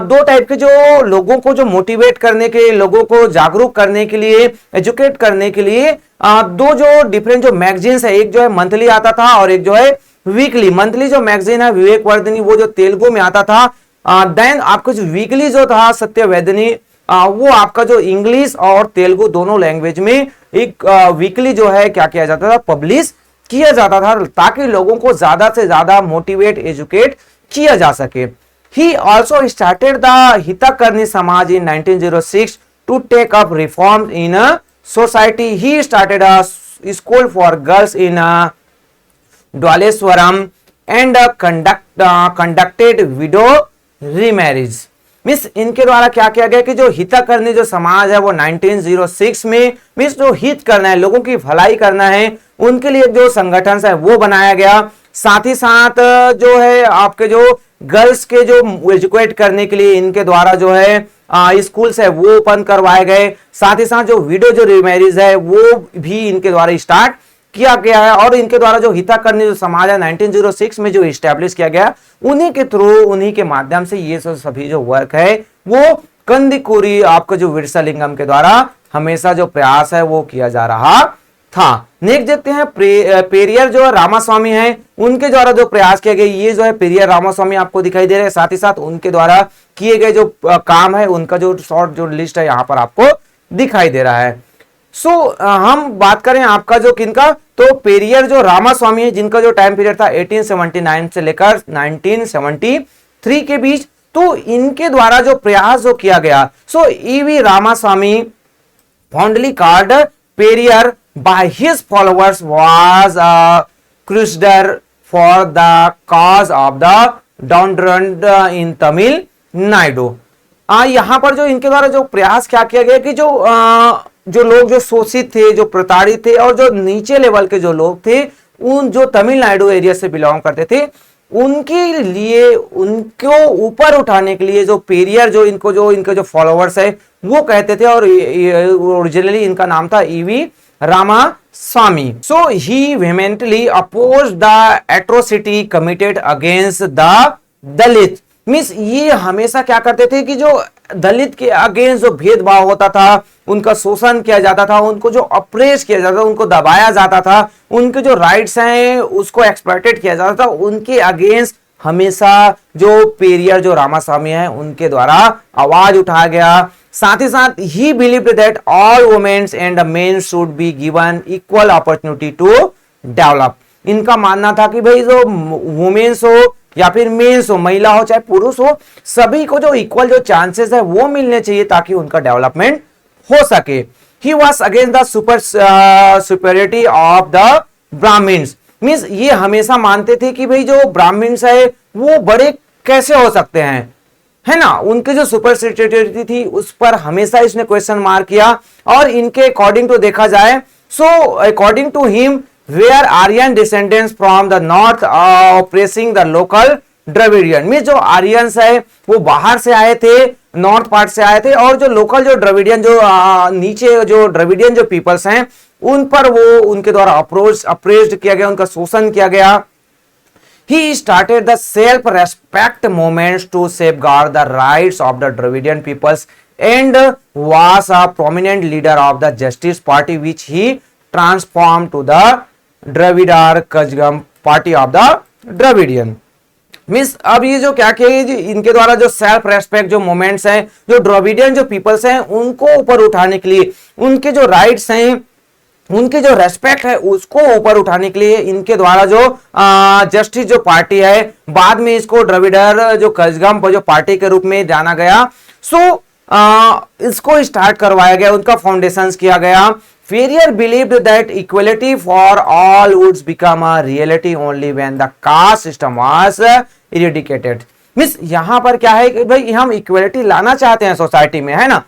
दो टाइप के जो लोगों को जो मोटिवेट करने के लिए, लोगों को जागरूक करने के लिए, एजुकेट करने के लिए दो जो डिफरेंट जो मैगजीन्स है, एक जो है मंथली आता था और एक जो है वीकली। मंथली जो मैगजीन है विवेकवर्धिनी वो जो तेलुगु में आता था, देन आपका जो वीकली जो था सत्यवेदनी वो आपका जो इंग्लिश और तेलुगु दोनों लैंग्वेज में एक वीकली जो है क्या किया जाता था, पब्लिश किया जाता था, ताकि लोगों को ज्यादा से ज्यादा मोटिवेट एजुकेट किया जा सके। He also started the Hitakarini Samaj in 1906 to take up reform in society. He started a school for girls in Dwaleswaram and conducted widow remarriage। मिस इनके द्वारा क्या किया गया कि जो हितकर्णी जो समाज है वो 1906 में मिस जो हित करना है, लोगों की भलाई करना है, उनके लिए जो संगठन है वो बनाया गया। साथ ही साथ जो है आपके जो गर्ल्स के जो एजुकेट करने के लिए इनके द्वारा जो है स्कूल्स है वो ओपन करवाए गए। साथ ही साथ जो विडो जो रिमैरिज है वो भी इनके द्वारा स्टार्ट किया गया है। और इनके द्वारा जो हितकर्णी जो समाज है 1906 में जो इस्टेब्लिश किया गया, उन्हीं के थ्रू, उन्हीं के माध्यम से ये सभी जो वर्क है वो कंदुकुरी आपका जो वैरसालिंगम के द्वारा हमेशा जो प्रयास है वो किया जा रहा था। नेक्स्ट देखते हैं पेरियर जो रामास्वामी है उनके द्वारा जो प्रयास किए गए, ये जो है पेरियर रामास्वामी आपको दिखाई दे रहे हैं, साथ ही साथ उनके द्वारा किए गए जो काम है उनका जो शॉर्ट जो लिस्ट है यहाँ पर आपको दिखाई दे रहा है। हम बात करें आपका जो किनका, तो पेरियर जो रामास्वामी है जिनका जो टाइम पीरियड था 1879 से लेकर 1973 के बीच, तो इनके द्वारा जो प्रयास जो किया गया, so E V Ramaswamy fondly called Periyar by his followers was a crusader for the cause of the downtrodden in Tamil Nadu। यहाँ पर जो इनके द्वारा जो प्रयास क्या किया गया कि जो लोग जो शोषित थे, जो प्रताड़ित थे और जो नीचे लेवल के जो लोग थे, उन जो तमिलनाडु एरिया से बिलोंग करते थे, उनके लिए उनको ऊपर उठाने के लिए जो पेरियर जो इनके जो फॉलोअर्स है वो कहते थे, और ओरिजिनली इनका नाम था E V Ramaswamy. So he vehemently oppose the atrocity committed against the Dalit. Means ये हमेशा क्या करते थे कि जो दलित के अगेंस्ट जो भेदभाव होता था, उनका शोषण किया जाता था, उनको जो अप्रेस किया जाता था, उनको दबाया जाता था, उनके जो राइट्स हैं उसको एक्सप्लॉइटेड किया जाता था, उनके अगेंस्ट हमेशा जो पेरियर जो रामास्वामी है उनके द्वारा आवाज उठाया गया। साथ ही साथ ही believed that all womens and men should be given equal opportunity to develop. इनका मानना था कि भाई जो वुमेन्स हो या फिर मेंस हो, महिला हो चाहे पुरुष हो, सभी को जो इक्वल जो चांसेस है वो मिलने चाहिए ताकि उनका डेवलपमेंट हो सके। He was against the superiority of the Brahmins. Means ये हमेशा मानते थे कि भाई जो ब्राह्मण्स है वो बड़े कैसे हो सकते हैं, है ना, उनके जो सुपर सुपरियरिटी थी उस पर हमेशा इसने क्वेश्चन मार्क किया। और इनके अकॉर्डिंग टू देखा जाए, so according to him where Aryan descendants from the north are oppressing the local Dravidian। में जो आर्यंस है वो बाहर से आए थे, नॉर्थ पार्ट से आए थे, और जो लोकल जो द्रविडियन जो नीचे जो द्रविडियन जो पीपल्स हैं उन पर वो उनके द्वारा अप्रेस्ड किया गया, उनका शोषण किया गया। He started the self-respect movements to safeguard the rights of the Dravidian peoples and was a prominent leader of the Justice Party which he transformed to the Dravidar Kazhagam party of the Dravidian. Means अब ये जो क्या किया, इनके द्वारा जो self respect जो moments हैं, जो द्रविडियन जो पीपल्स हैं उनको ऊपर उठाने के लिए, उनके जो राइट्स हैं, उनके जो रेस्पेक्ट है उसको ऊपर उठाने के लिए इनके द्वारा जो जस्टिस जो पार्टी है, बाद में इसको द्रविडर जो कजगम जो पार्टी के रूप में जाना गया, सो इसको स्टार्ट करवाया गया, उनका फाउंडेशंस किया गया। Ferrier believed that equality for all would become a reality only when the caste system was eradicated। Means यहां पर क्या है कि भाई हम इक्वलिटी लाना चाहते हैं सोसाइटी में, है ना,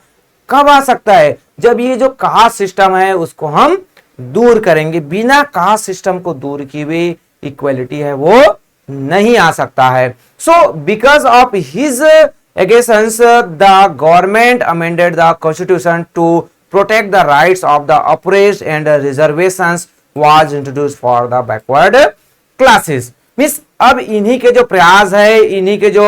कब आ सकता है, जब ये जो कास्ट सिस्टम है उसको हम दूर करेंगे। बिना कास्ट सिस्टम को दूर किए हुए इक्वलिटी है वो नहीं आ सकता है। So because of his against the government amended the constitution to protect the rights of the oppressed and reservations was introduced for the backward classes। Means अब इन्हीं के जो प्रयास है, इन्हीं के जो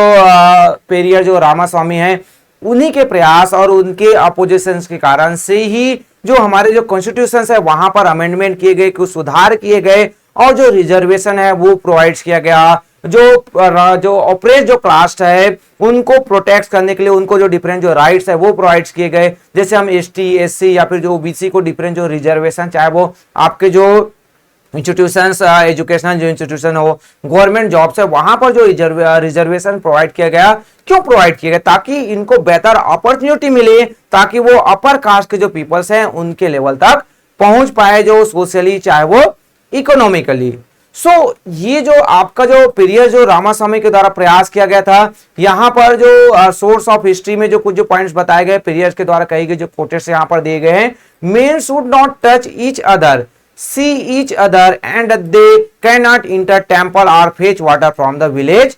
पेरियर जो रामास्वामी है, उन्हीं के प्रयास और उनके अपोजिशन के कारण से ही जो हमारे जो कॉन्स्टिट्यूशन है वहां पर अमेंडमेंट किए गए, कुछ सुधार किए गए, और जो रिजर्वेशन है वो प्रोवाइड किया गया। जो ऑपरेट जो क्लास है उनको प्रोटेक्ट करने के लिए उनको जो डिफरेंट जो राइट्स है वो प्रोवाइड किए गए। जैसे हम एसटी, एससी या फिर जो ओबीसी को डिफरेंट जो रिजर्वेशन, चाहे वो आपके जो इंस्टीट्यूशंस एजुकेशनल जो इंस्टीट्यूशन हो, गवर्नमेंट जॉब्स है, वहां पर जो रिजर्वेशन प्रोवाइड किया गया। क्यों प्रोवाइड किया गया? ताकि इनको बेहतर अपॉर्चुनिटी मिले, ताकि वो अपर कास्ट के जो पीपल्स हैं उनके लेवल तक पहुंच पाए, जो सोशली चाहे वो इकोनॉमिकली। सो ये जो आपका जो पीरियड जो रामास्वामी के द्वारा प्रयास किया गया था, यहाँ पर जो सोर्स ऑफ हिस्ट्री में जो कुछ जो पॉइंट्स बताए गए पीरियड के द्वारा कही गई जो कोटेट्स यहाँ पर दिए गए हैं, men should not touch each other, see each other and they can not enter temple और fetch water from the village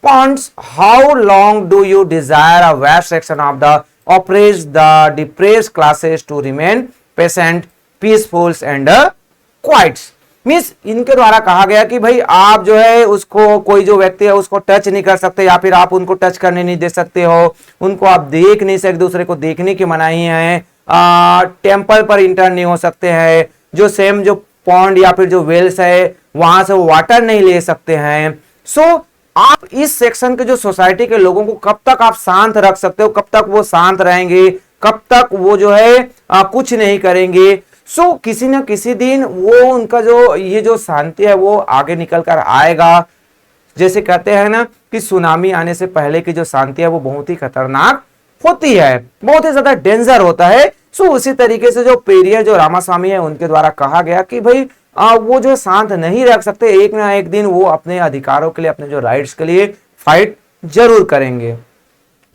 ponds। How long do you desire a vast section of the oppressed, the depressed classes to remain patient, peaceful and quiet। Means इनके द्वारा कहा गया कि भाई आप जो है उसको, कोई जो व्यक्ति है उसको टच नहीं कर सकते, या फिर आप उनको टच करने नहीं दे सकते हो, उनको आप देख नहीं सकते, दूसरे को देखने की मनाही है, टेम्पल पर इंटर नहीं हो सकते हैं, जो सेम जो पॉन्ड या फिर जो वेल्स है वहां से वो वाटर नहीं ले सकते हैं। सो आप इस सेक्शन के जो सोसाइटी के लोगों को कब तक आप शांत रख सकते हो, कब तक वो शांत रहेंगे, कब तक वो जो है कुछ नहीं करेंगे। सो किसी न किसी दिन वो उनका जो ये जो शांति है वो आगे निकल कर आएगा। जैसे कहते हैं ना कि सुनामी आने से पहले की जो शांति है वो बहुत ही खतरनाक होती है, बहुत ही ज्यादा डेंजर होता है। सो उसी तरीके से जो पेरियर जो रामास्वामी है उनके द्वारा कहा गया कि भाई वो जो शांत नहीं रख सकते, एक ना एक दिन वो अपने अधिकारों के लिए, अपने जो राइट्स के लिए फाइट जरूर करेंगे।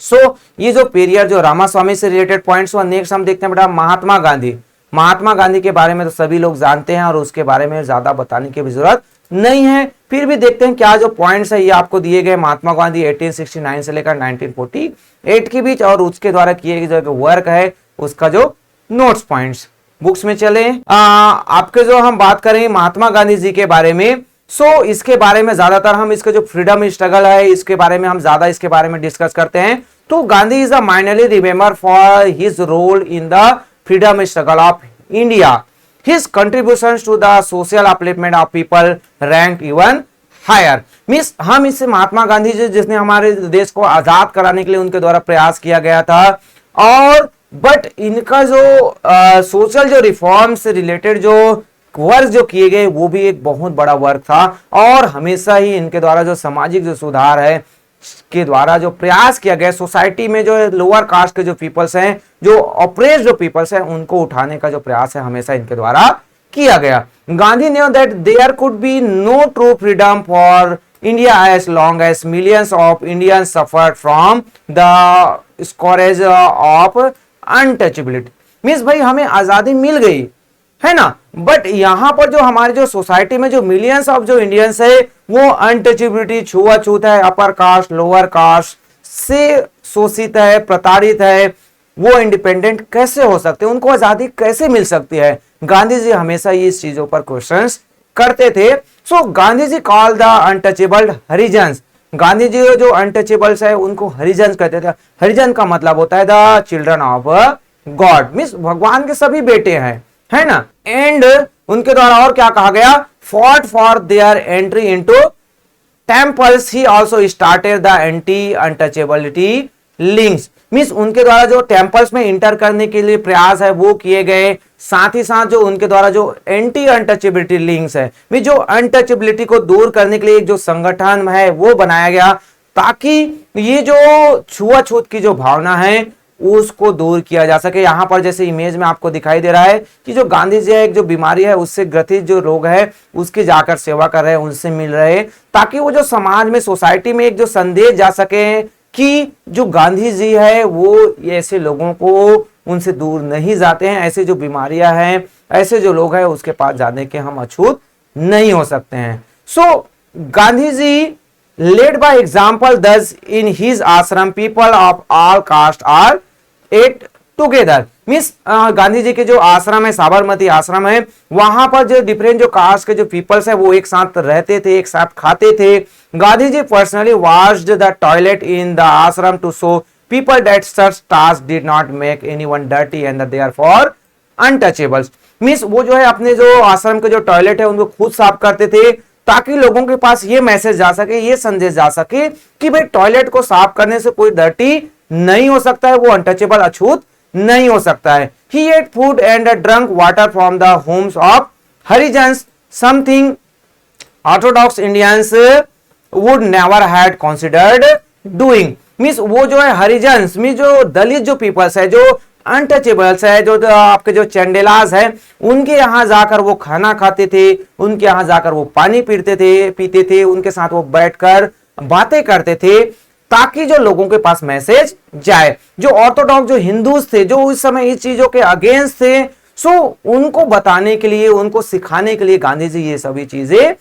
सो ये जो पेरियर जो रामास्वामी से रिलेटेड पॉइंट्स हुआ। नेक्स्ट हम देखते हैं बेटा महात्मा गांधी। महात्मा गांधी के बारे में तो सभी लोग जानते हैं और उसके बारे में ज्यादा बताने की भी जरूरत नहीं है, फिर भी देखते हैं क्या जो पॉइंट्स है ये आपको दिए गए। महात्मा गांधी 1869 से लेकर 1948 के बीच और उसके द्वारा किए गए जो वर्क है उसका जो नोट्स पॉइंट्स बुक्स में चले। आपके जो हम बात करें महात्मा गांधी जी के बारे में, सो इसके बारे में ज्यादातर हम इसके जो फ्रीडम स्ट्रगल है इसके बारे में हम ज्यादा इसके बारे में डिस्कस करते हैं। तो Gandhi is a mainly remember for his role in the freedom struggle of India. His contributions to the social upliftment of people rank even higher। Means हम इससे महात्मा गांधी जी जिसने हमारे देश को आजाद कराने के लिए उनके द्वारा प्रयास किया गया था, और बट इनका जो सोशल जो रिफॉर्म से रिलेटेड जो वर्क जो किए गए वो भी एक बहुत बड़ा वर्क था। और हमेशा ही इनके द्वारा जो सामाजिक जो सुधार है के द्वारा जो प्रयास किया गया, सोसाइटी में जो लोअर कास्ट के जो पीपल्स हैं, जो ऑप्रेस्ड जो पीपल्स हैं, उनको उठाने का जो प्रयास है हमेशा इनके द्वारा किया गया। Gandhi knew that there could be no true freedom for India as long as millions of Indians suffered from the scourge of untouchability. Means भाई हमें आजादी मिल गई है ना, बट यहां पर जो हमारे जो सोसाइटी में जो मिलियंस ऑफ जो इंडियंस है वो अनटचेबिलिटी, छुआछूत है, अपर कास्ट लोअर कास्ट से शोषित है, प्रताड़ित है, वो इंडिपेंडेंट कैसे हो सकते हैं, उनको आजादी कैसे मिल सकती है। गांधी जी हमेशा ये इस चीजों पर क्वेश्चंस करते थे। So Gandhi ji call the untouchable Harijans. Gandhi ji जो अनटचेबल्स है उनको हरिजन कहते थे। हरिजन का मतलब होता है the children of God, means भगवान के सभी बेटे हैं, है ना। एंड उनके द्वारा और क्या कहा गया, fought for their entry into temples. He also started the anti untouchability links. Means उनके द्वारा जो टेम्पल्स में इंटर करने के लिए प्रयास है वो किए गए। साथ ही साथ जो उनके द्वारा जो एंटी अनटचेबिलिटी लिंक्स है, जो अनटचेबिलिटी को दूर करने के लिए एक जो संगठन है वो बनाया गया, ताकि ये जो छुआछूत की जो भावना है उसको दूर किया जा सके। यहां पर जैसे इमेज में आपको दिखाई दे रहा है कि जो गांधी जी एक जो बीमारी है उससे ग्रसित जो रोग है उसकी जाकर सेवा कर रहे हैं, उनसे मिल रहे हैं, ताकि वो जो समाज में सोसाइटी में एक जो संदेश जा सके कि जो गांधी जी है वो ऐसे लोगों को उनसे दूर नहीं जाते हैं, ऐसे जो बीमारियां हैं, ऐसे जो लोग हैं उसके पास जाने के हम अछूत नहीं हो सकते हैं। सो गांधी जी led by example, thus in his ashram people of all caste are ate together। Means Gandhi ji के जो आश्रम है, साबरमती आश्रम है, वहां पर जो डिफरेंट जो कास्ट के जो पीपल्स है वो एक साथ रहते थे, एक साथ खाते थे। Gandhi ji personally washed the toilet in the ashram to show people that such task did not make anyone dirty and therefore untouchables. Means वो जो है अपने जो आश्रम के जो टॉयलेट है उनको खुद साफ करते थे, ताकि लोगों के पास ये मैसेज जा सके, ये संदेश जा सके कि भाई टॉयलेट को साफ करने से कोई डर्टी नहीं हो सकता है, वो अनटचेबल अछूत नहीं हो सकता है। He ate food and drunk water from the homes of Harijans, something orthodox Indians would never had considered doing. Means वो जो है हरिजन्स मींस जो दलित जो पीपल्स है, जो अनटचेबल्स है, जो आपके जो चंडेलास है, उनके यहाँ जाकर वो खाना खाते थे, उनके यहाँ जाकर वो पानी पीते थे, उनके साथ वो बैठकर बातें करते थे, ताकि जो लोगों के पास मैसेज जाए। जो ऑर्थोडॉक्स जो हिंदूज थे, जो उस समय इस चीजों के अगेंस्ट थे, सो उनको बताने के लिए, उनको सिखाने के लिए गांधी जी ये सभी चीजें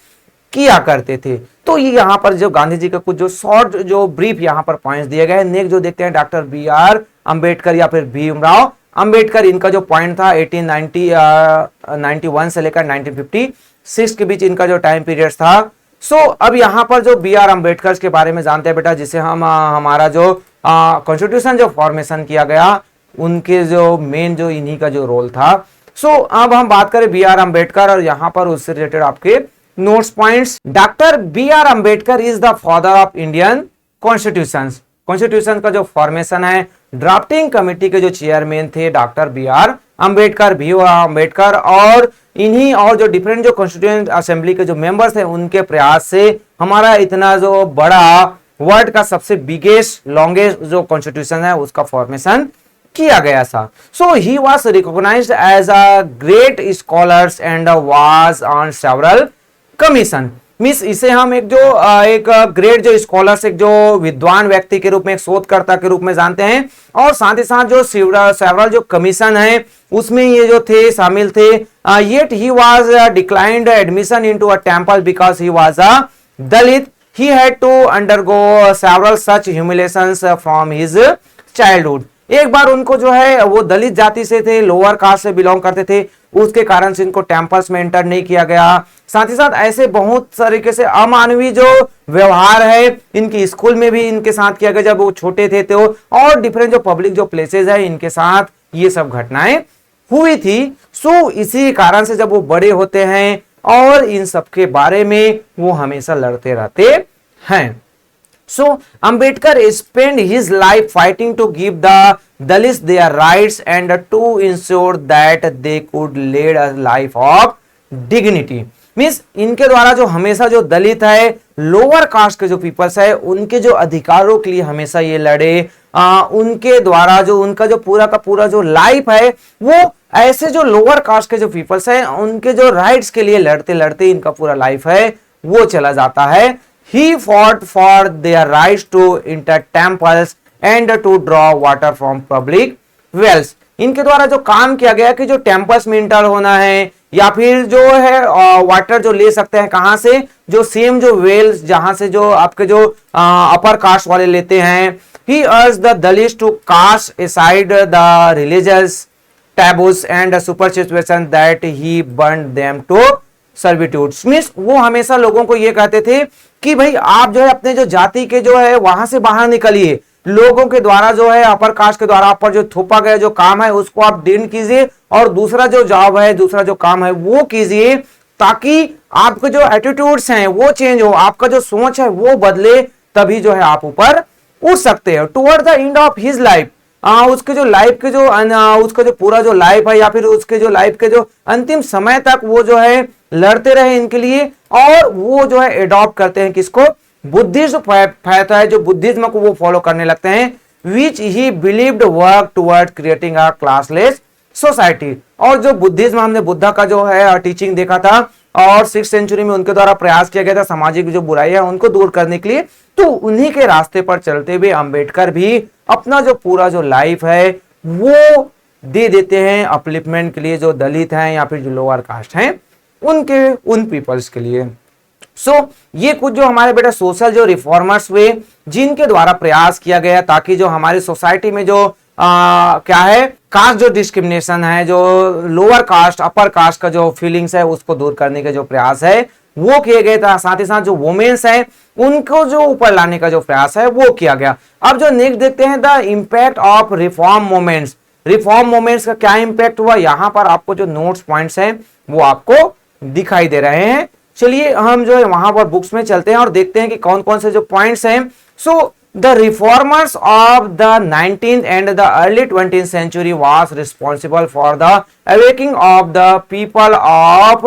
किया करते थे। तो ये यहाँ पर जो गांधी जी का कुछ जो शॉर्ट जो ब्रीफ यहाँ पर पॉइंट्स दिए गए हैं। नेक्स्ट जो देखते हैं डॉक्टर बी.आर. अंबेडकर या फिर भीमराव अंबेडकर। इनका जो पॉइंट था 1891 से लेकर 1956 के बीच इनका जो टाइम पीरियड था। सो अब यहाँ पर जो बी.आर. अंबेडकर के बारे में जानते हैं बेटा, जिसे हम हमारा जो कॉन्स्टिट्यूशन जो फॉर्मेशन किया गया, उनके जो मेन जो इन्हीं का जो रोल था। सो अब हम बात करें बी आर अम्बेडकर और यहां पर उससे रिलेटेड आपके notes points. Doctor B R Ambedkar is the father of Indian constitution. Constitution का जो फॉर्मेशन है, ड्राफ्टिंग कमेटी के जो चेयरमैन थे डॉक्टर बी आर अम्बेडकर, भी अम्बेडकर, और इन्हीं और जो डिफरेंट जो कॉन्स्टिट्यूएंट असेंबली के जो मेंबर्स हैं उनके प्रयास से हमारा इतना जो बड़ा वर्ल्ड का सबसे बिगेस्ट लॉन्गेस्ट जो कॉन्स्टिट्यूशन है उसका फॉर्मेशन किया गया था। So he was recognised as a great scholars and was on several commission. मिस इसे हम एक ग्रेट जो स्कॉलर्स, एक जो विद्वान व्यक्ति के रूप में, एक शोधकर्ता के रूप में जानते हैं, और साथ ही साथ जो सेवरल जो कमीशन है उसमें ये जो थे शामिल थे। Yet he was declined admission into a temple because he was a Dalit. He had to undergo several such humiliations from his childhood। एक बार उनको जो है वो दलित जाति से थे, लोअर कास्ट से बिलोंग करते थे, उसके कारण से इनको टेम्पल्स में एंटर नहीं किया गया। साथ ही साथ ऐसे बहुत तरीके से अमानवीय जो व्यवहार है इनकी स्कूल में भी इनके साथ किया गया जब वो छोटे थे तो, और डिफरेंट जो पब्लिक जो प्लेसेस है इनके साथ ये सब घटनाएं हुई थी। सो इसी कारण से जब वो बड़े होते हैं और इन सब के बारे में वो हमेशा लड़ते रहते हैं। So Ambedkar spent his life fighting to give the Dalits their rights and to ensure that they could lead a life of dignity। Means इनके द्वारा जो हमेशा जो दलित है, लोअर कास्ट के जो पीपल्स है, उनके जो अधिकारों के लिए हमेशा ये लड़े। उनके द्वारा जो उनका जो पूरा का पूरा जो लाइफ है वो ऐसे जो लोअर कास्ट के जो पीपल्स है उनके जो राइट्स के लिए लड़ते लड़ते इनका पूरा लाइफ है वो चला जाता है। He fought for their rights to enter temples and to draw water from public wells। इनके द्वारा जो काम किया गया कि जो टेम्पल्स में इंटर होना है या फिर जो है वाटर जो ले सकते हैं कहां से, जो सेम जो वेल्स जहां से जो आपके जो अपर कास्ट वाले लेते हैं। He urged the Dalits to cast aside the religious taboos and superstitions that he burned them to servitude. Means वो हमेशा लोगों को ये कहते थे कि भाई आप जो है अपने जो जाति के जो है वहां से बाहर निकलिए, लोगों के द्वारा जो है अपर कास्ट के द्वारा आप पर जो थोपा गया जो काम है उसको आप डिन कीजिए और दूसरा जो जॉब है, दूसरा जो काम है वो कीजिए, ताकि आपके जो एटीट्यूड्स हैं वो चेंज हो, आपका जो सोच है वो बदले, तभी जो है आप ऊपर उठ सकते हैं। Toward the end of his life, उसके जो लाइफ के जो उसका जो पूरा जो लाइफ है या फिर उसके जो लाइफ के जो अंतिम समय तक वो जो है लड़ते रहे इनके लिए, और वो जो है एडॉप्ट करते हैं किसको, बुद्धिज्म फायत है, जो बुद्धिज्म को वो फॉलो करने लगते हैं। Which he believed work toward creating a classless society. और जो बुद्धिज्म हमने बुद्धा का जो है टीचिंग देखा था और 6th सेंचुरी में उनके द्वारा प्रयास किया गया था सामाजिक जो बुराई है उनको दूर करने के लिए, तो उन्हीं के रास्ते पर चलते हुए अंबेडकर भी अपना जो पूरा जो लाइफ है वो दे देते हैं अपलिफ्टमेंट के लिए, जो दलित हैं या फिर जो लोअर कास्ट हैं उनके, उन पीपल्स के लिए। सो ये कुछ जो हमारे बेटा सोशल जो रिफॉर्मर्स हुए जिनके द्वारा प्रयास किया गया ताकि जो हमारी सोसाइटी में जो क्या है कास्ट जो डिस्क्रिमिनेशन है, जो लोअर कास्ट अपर कास्ट का जो फीलिंग्स है उसको दूर करने के जो प्रयास है वो किए गए था। साथ ही साथ जो वुमेन्स हैं उनको जो ऊपर लाने का जो प्रयास है वो किया गया। अब जो नेक्स्ट देखते हैं the impact of reform movements. Reform movements का क्या इम्पैक्ट हुआ, यहाँ पर आपको जो नोट्स पॉइंट्स हैं वो आपको दिखाई दे रहे हैं। चलिए हम जो है वहां पर बुक्स में चलते हैं और देखते हैं कि कौन कौन से जो पॉइंट्स हैं। So the reformers of the 19th and the early 20th century was responsible for the awakening of the people of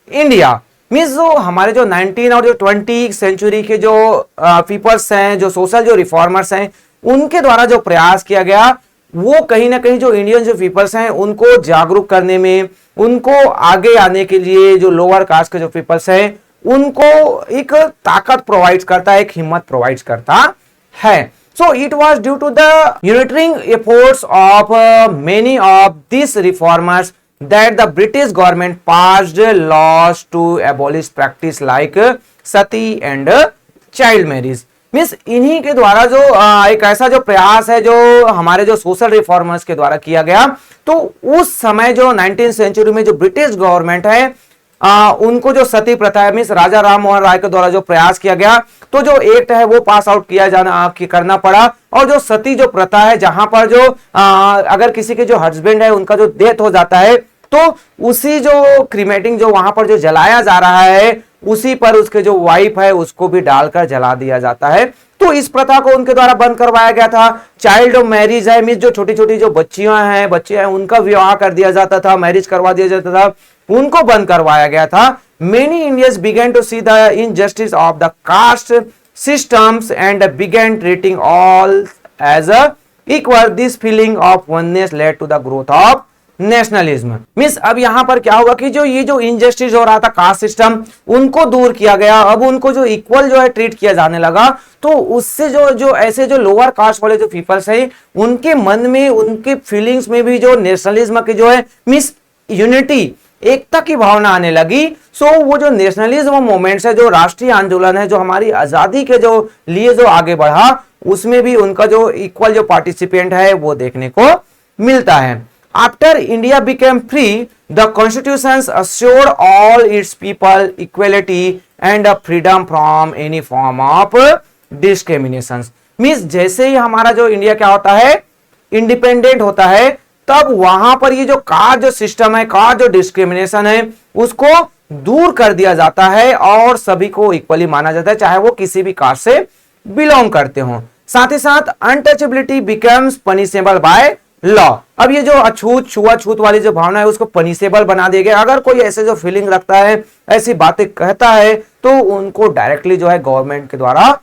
India. Means जो हमारे जो 19 और जो 20 सेंचुरी के जो पीपल्स हैं, जो सोशल जो रिफॉर्मर्स हैं, उनके द्वारा जो प्रयास किया गया वो कहीं ना कहीं जो इंडियन जो पीपल्स हैं उनको जागरूक करने में, उनको आगे आने के लिए, जो लोअर कास्ट के जो पीपल्स हैं उनको एक ताकत प्रोवाइड करता है, एक हिम्मत प्रोवाइड करता है। So it was due to the uniting efforts of many of this reformers that the British government passed laws to abolish practice like sati and child marriage। Means इन्हीं के द्वारा जो एक ऐसा जो प्रयास है जो हमारे जो सोशल रिफॉर्मर्स के द्वारा किया गया, तो उस समय जो 19th सेंचुरी में जो ब्रिटिश गवर्नमेंट है उनको जो सती प्रथा है, मीन्स राजा राम मोहन राय के द्वारा जो प्रयास किया गया, तो जो एक्ट है वो पास आउट किया जाना करना पड़ा। और जो सती जो प्रथा है जहां पर जो अगर किसी के जो हस्बैंड है उनका जो डेथ हो जाता है तो उसी जो क्रीमेटिंग जो वहां पर जो जलाया जा रहा है उसी पर उसके जो वाइफ है उसको भी डालकर जला दिया जाता है। तो इस प्रथा को उनके द्वारा बंद करवाया गया था। चाइल्ड मैरिज है, मीन जो छोटी छोटी जो बच्चियां हैं बच्चे हैं उनका विवाह कर दिया जाता था, मैरिज करवा दिया जाता था, उनको बंद करवाया गया था। Many Indians began to see the injustice of the caste systems and began treating all as a equal. This feeling of oneness led to the growth of nationalism. Means अब यहां पर क्या हुआ कि जो ये जो इनजस्टिस हो रहा था कास्ट सिस्टम उनको दूर किया गया, अब उनको जो इक्वल जो है ट्रीट किया जाने लगा। तो उससे जो ऐसे जो लोअर कास्ट वाले जो पीपल्स है उनके मन में उनके फीलिंग्स में भी जो नेशनलिज्म की जो है मीन्स यूनिटी एकता की भावना आने लगी। सो वो जो नेशनलिज्म मूवमेंट्स है, जो राष्ट्रीय आंदोलन है, जो हमारी आजादी के जो लिए जो आगे बढ़ा उसमें भी उनका जो इक्वल जो पार्टिसिपेंट है वो देखने को मिलता है। After India became free the constitutions assured all its people equality and freedom from any form of discrimination। Means जैसे ही हमारा जो इंडिया क्या होता है इंडिपेंडेंट होता है तब वहां पर ये जो कास्ट जो सिस्टम है, कास्ट जो डिस्क्रिमिनेशन है उसको दूर कर दिया जाता है और सभी को इक्वली माना जाता है चाहे वो किसी भी कास्ट से बिलोंग करते हो। साथ ही साथ untouchability becomes punishable by law. अब ये जो अछूत छुआछूत वाली जो भावना है उसको पनिशेबल बना दिया गया। अगर कोई ऐसे जो फीलिंग रखता है, ऐसी बातें कहता है तो उनको डायरेक्टली जो है गवर्नमेंट के द्वारा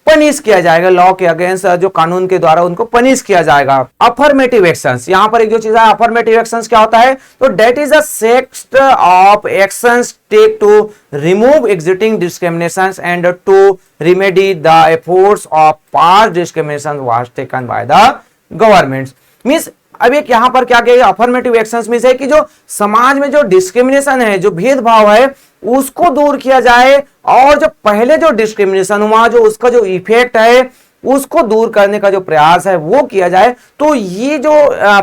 पनिश किया जाएगा, लॉ के अगेंस्ट जो कानून के द्वारा उनको पनिश किया जाएगा। अफर्मेटिव एक्शंस, यहां पर एक जो चीज है अफर्मेटिव एक्शंस क्या होता है तो that is a set of actions take to remove existing discriminations and to remedy the efforts of past discrimination was taken by the governments. Means अब एक यहां पर क्या कहेगा अफर्मेटिव एक्शंस में से कि जो समाज में जो डिस्क्रिमिनेशन है, जो भेदभाव है उसको दूर किया जाए और जो पहले जो डिस्क्रिमिनेशन हुआ जो उसका जो इफेक्ट है उसको दूर करने का जो प्रयास है वो किया जाए। तो ये जो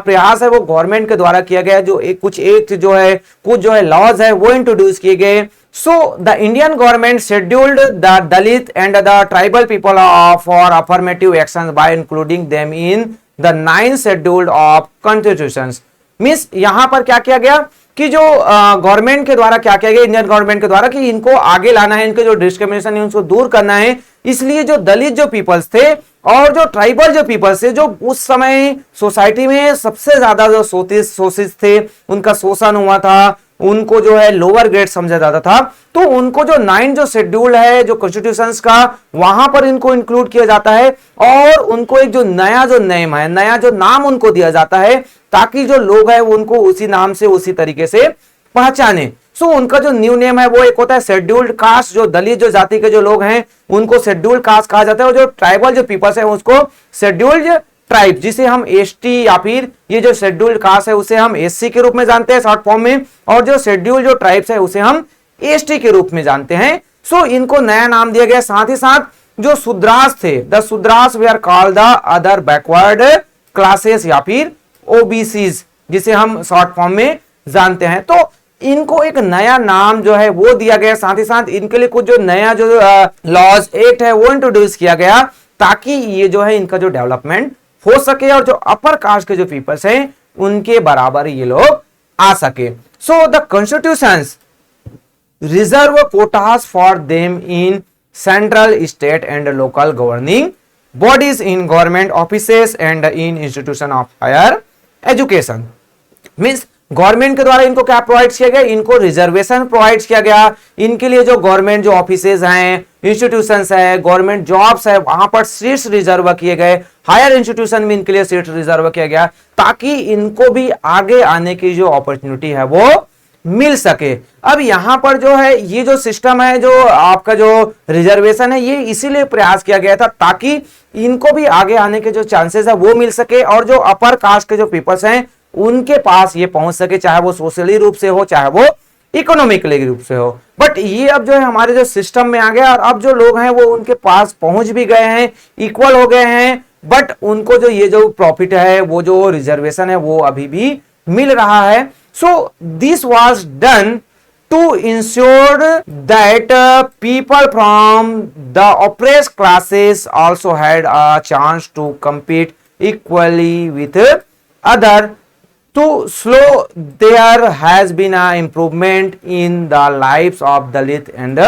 प्रयास है वो गवर्नमेंट के द्वारा किया गया। जो कुछ एक्ट जो है कुछ जो है लॉज है वो इंट्रोड्यूस किए गए। So the Indian government scheduled the Dalit and the tribal people for affirmative action by including them in the 9th schedule of constitution. Means यहां पर क्या किया गया कि जो गवर्नमेंट के द्वारा क्या किया गया इंडियन गवर्नमेंट के द्वारा कि इनको आगे लाना है, इनके जो डिस्क्रिमिनेशन है उनको दूर करना है। इसलिए जो दलित जो पीपल्स थे और जो ट्राइबल जो पीपल्स थे जो उस समय सोसाइटी में सबसे ज्यादा जो शोषित थे, उनका शोषण हुआ था, उनको जो है लोअर ग्रेड समझा जाता था, तो उनको जो 9 जो शेड्यूल है जो कॉन्स्टिट्यूशंस का वहां पर इनको इंक्लूड किया जाता है और उनको एक जो नया जो नेम है, नया जो नाम उनको दिया जाता है ताकि जो लोग हैं उनको उसी नाम से उसी तरीके से पहचाने। सो उनका जो न्यू नेम है वो एक होता है शेड्यूल्ड कास्ट। जो दलित जो जाति के जो लोग हैं उनको शेड्यूल्ड कास्ट कहा जाता है और जो ट्राइबल जो पीपल्स है उसको शेड्यूल्ड ट्राइब, जिसे हम एसटी या फिर ये जो शेड्यूल्ड कास्ट है उसे हम एससी के रूप में जानते हैं शॉर्ट फॉर्म में, और जो शेड्यूल्ड जो ट्राइब्स है उसे हम एसटी के रूप में जानते हैं। सो इनको नया नाम दिया गया। साथ ही साथ जो शूद्रास थे, the Shudras were called the other backward classes या फिर ओबीसीज, जिसे हम शॉर्ट फॉर्म में जानते हैं। तो इनको एक नया नाम जो है वो दिया गया। साथ ही साथ इनके लिए कुछ जो नया जो लॉज एक्ट है वो इंट्रोड्यूस किया गया ताकि ये जो है इनका जो डेवलपमेंट हो सके और जो अपर कास्ट के जो पीपल्स हैं उनके बराबर ये लोग आ सके। So the constitutions reserve quotas for them in central, state and local governing bodies, in government offices and in institution of higher education. Means government के द्वारा इनको क्या प्रोवाइड किया गया, इनको रिजर्वेशन प्रोवाइड किया गया। इनके लिए जो गवर्नमेंट जो ऑफिसेज हैं, इंस्टीट्यूशंस है, गवर्नमेंट जॉब्स है, वहां पर सीट्स रिजर्व किए गए। हायर इंस्टीट्यूशन में इनके लिए सीट रिजर्व किया गया ताकि इनको भी आगे आने की जो अपॉर्चुनिटी है वो मिल सके। अब यहां पर जो है ये जो सिस्टम है जो आपका जो रिजर्वेशन है ये इसीलिए प्रयास किया गया था ताकि इनको भी आगे आने के जो चांसेस है वो मिल सके और जो अपर कास्ट के जो पीपल्स हैं उनके पास ये पहुंच सके, चाहे वो सोशली रूप से हो चाहे वो इकोनॉमिकली रूप से हो। बट ये अब जो है हमारे जो सिस्टम में आ गया और अब जो लोग हैं वो उनके पास पहुंच भी गए हैं, इक्वल हो गए हैं, बट उनको जो ये जो प्रॉफिट है वो जो रिजर्वेशन है वो अभी भी मिल रहा है। So this was done to ensure that people from the oppressed classes also had a chance to compete equally with other. to slow there has been a improvement in the lives of Dalit and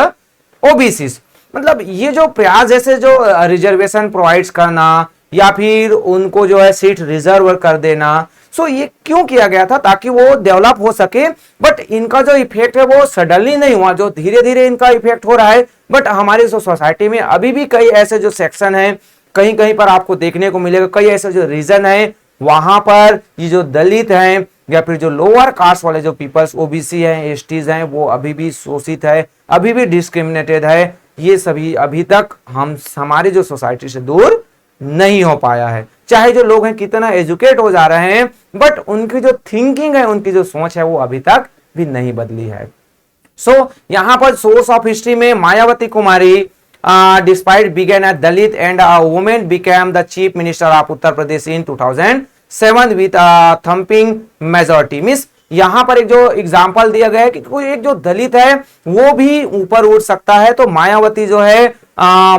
OBCs। मतलब ये जो प्रयास जैसे जो reservation provides करना या फिर उनको जो है सीट रिजर्व कर देना, सो ये क्यों किया गया था? ताकि वो डेवलप हो सके। बट इनका जो इफेक्ट है वो सडनली नहीं हुआ, जो धीरे धीरे इनका इफेक्ट हो रहा है। बट हमारी जो सोसाइटी में अभी भी कई ऐसे जो सेक्शन है, कहीं कहीं पर आपको देखने को मिलेगा, कई ऐसे जो रीजन है वहां पर ये जो दलित हैं या फिर जो लोअर कास्ट वाले जो पीपल्स ओबीसी हैं, एसटीज हैं, वो अभी भी शोषित है, अभी भी डिस्क्रिमिनेटेड है। ये सभी अभी तक हमारी जो सोसाइटी से दूर नहीं हो पाया है। चाहे जो लोग हैं कितना एजुकेट हो जा रहे हैं, बट उनकी जो थिंकिंग है, उनकी जो सोच है, वो अभी तक भी नहीं बदली है। सो यहां पर सोर्स ऑफ हिस्ट्री में मायावती कुमारी डिस्पाइट बिगेन a Dalit and a women became the chief minister of Uttar Pradesh in 2007 with thumping majority. Means यहां पर एक जो एग्जांपल दिया गया है कि कोई एक जो दलित है वो भी ऊपर उठ सकता है। तो मायावती जो है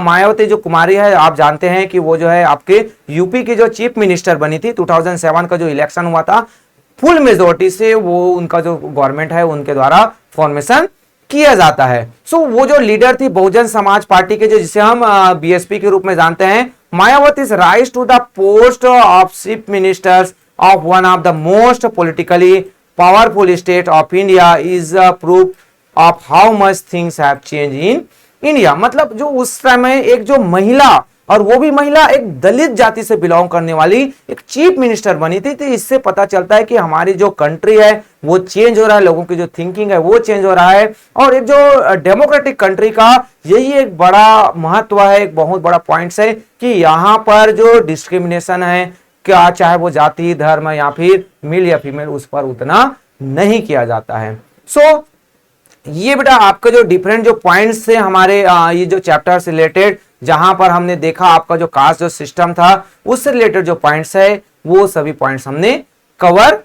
मायावती जो कुमारी है, आप जानते हैं कि वो जो है आपके यूपी की जो चीफ मिनिस्टर बनी थी। 2007 का जो इलेक्शन हुआ था, फुल मेजोरिटी से वो उनका जो गवर्नमेंट है उनके द्वारा फॉर्मेशन किया जाता है। सो वो जो लीडर थी बहुजन समाज पार्टी के, जो जिसे हम बीएसपी के रूप में जानते हैं, Mayawati rise to the post of chief ministers of one of the most politically powerful state of India is proof of how much things have change in India. मतलब जो उस समय एक जो महिला, और वो भी महिला एक दलित जाति से बिलोंग करने वाली एक चीफ मिनिस्टर बनी थी, तो इससे पता चलता है कि हमारी जो कंट्री है वो चेंज हो रहा है, लोगों की जो थिंकिंग है वो चेंज हो रहा है। और एक जो डेमोक्रेटिक कंट्री का यही एक बड़ा महत्व है, एक बहुत बड़ा पॉइंट है कि यहाँ पर जो डिस्क्रिमिनेशन है, क्या चाहे वो जाति, धर्म या फिर मेल या फीमेल, उस पर उतना नहीं किया जाता है। सो ये बेटा आपका जो डिफरेंट जो पॉइंट्स थे हमारे ये जो चैप्टर से रिलेटेड, जहां पर हमने देखा आपका जो कास्ट जो सिस्टम था उससे रिलेटेड जो पॉइंट्स है वो सभी पॉइंट्स हमने कवर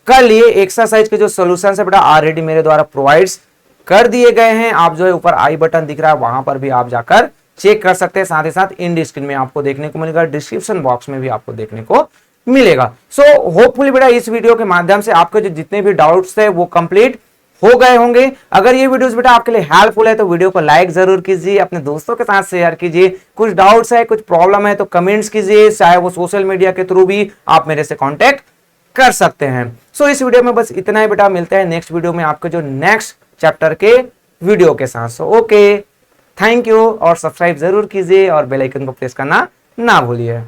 कर लिए। एक्सरसाइज के जो सॉल्यूशंस है बेटा ऑलरेडी मेरे द्वारा प्रोवाइड्स कर दिए गए हैं। आप जो है ऊपर आई बटन दिख रहा है वहां पर भी आप जाकर चेक कर सकते हैं। साथ ही साथ इन स्क्रीन में आपको देखने को मिलेगा, डिस्क्रिप्शन बॉक्स में भी आपको देखने को मिलेगा। सो होपफुली बेटा इस वीडियो के माध्यम से आपके जो जितने भी डाउट्स थे वो कंप्लीट हो गए होंगे। अगर ये वीडियोस बेटा आपके लिए हेल्पफुल है तो वीडियो को लाइक जरूर कीजिए, अपने दोस्तों के साथ शेयर कीजिए। कुछ डाउट्स है, कुछ प्रॉब्लम है तो कमेंट्स कीजिए, चाहे वो सोशल मीडिया के थ्रू भी आप मेरे से कांटेक्ट कर सकते हैं। सो इस वीडियो में बस इतना ही बेटा, मिलते हैं नेक्स्ट वीडियो में आपके जो नेक्स्ट चैप्टर के वीडियो के साथ। सो ओके, थैंक यू, और सब्सक्राइब जरूर कीजिए और बेल आइकन को प्रेस करना ना भूलिए।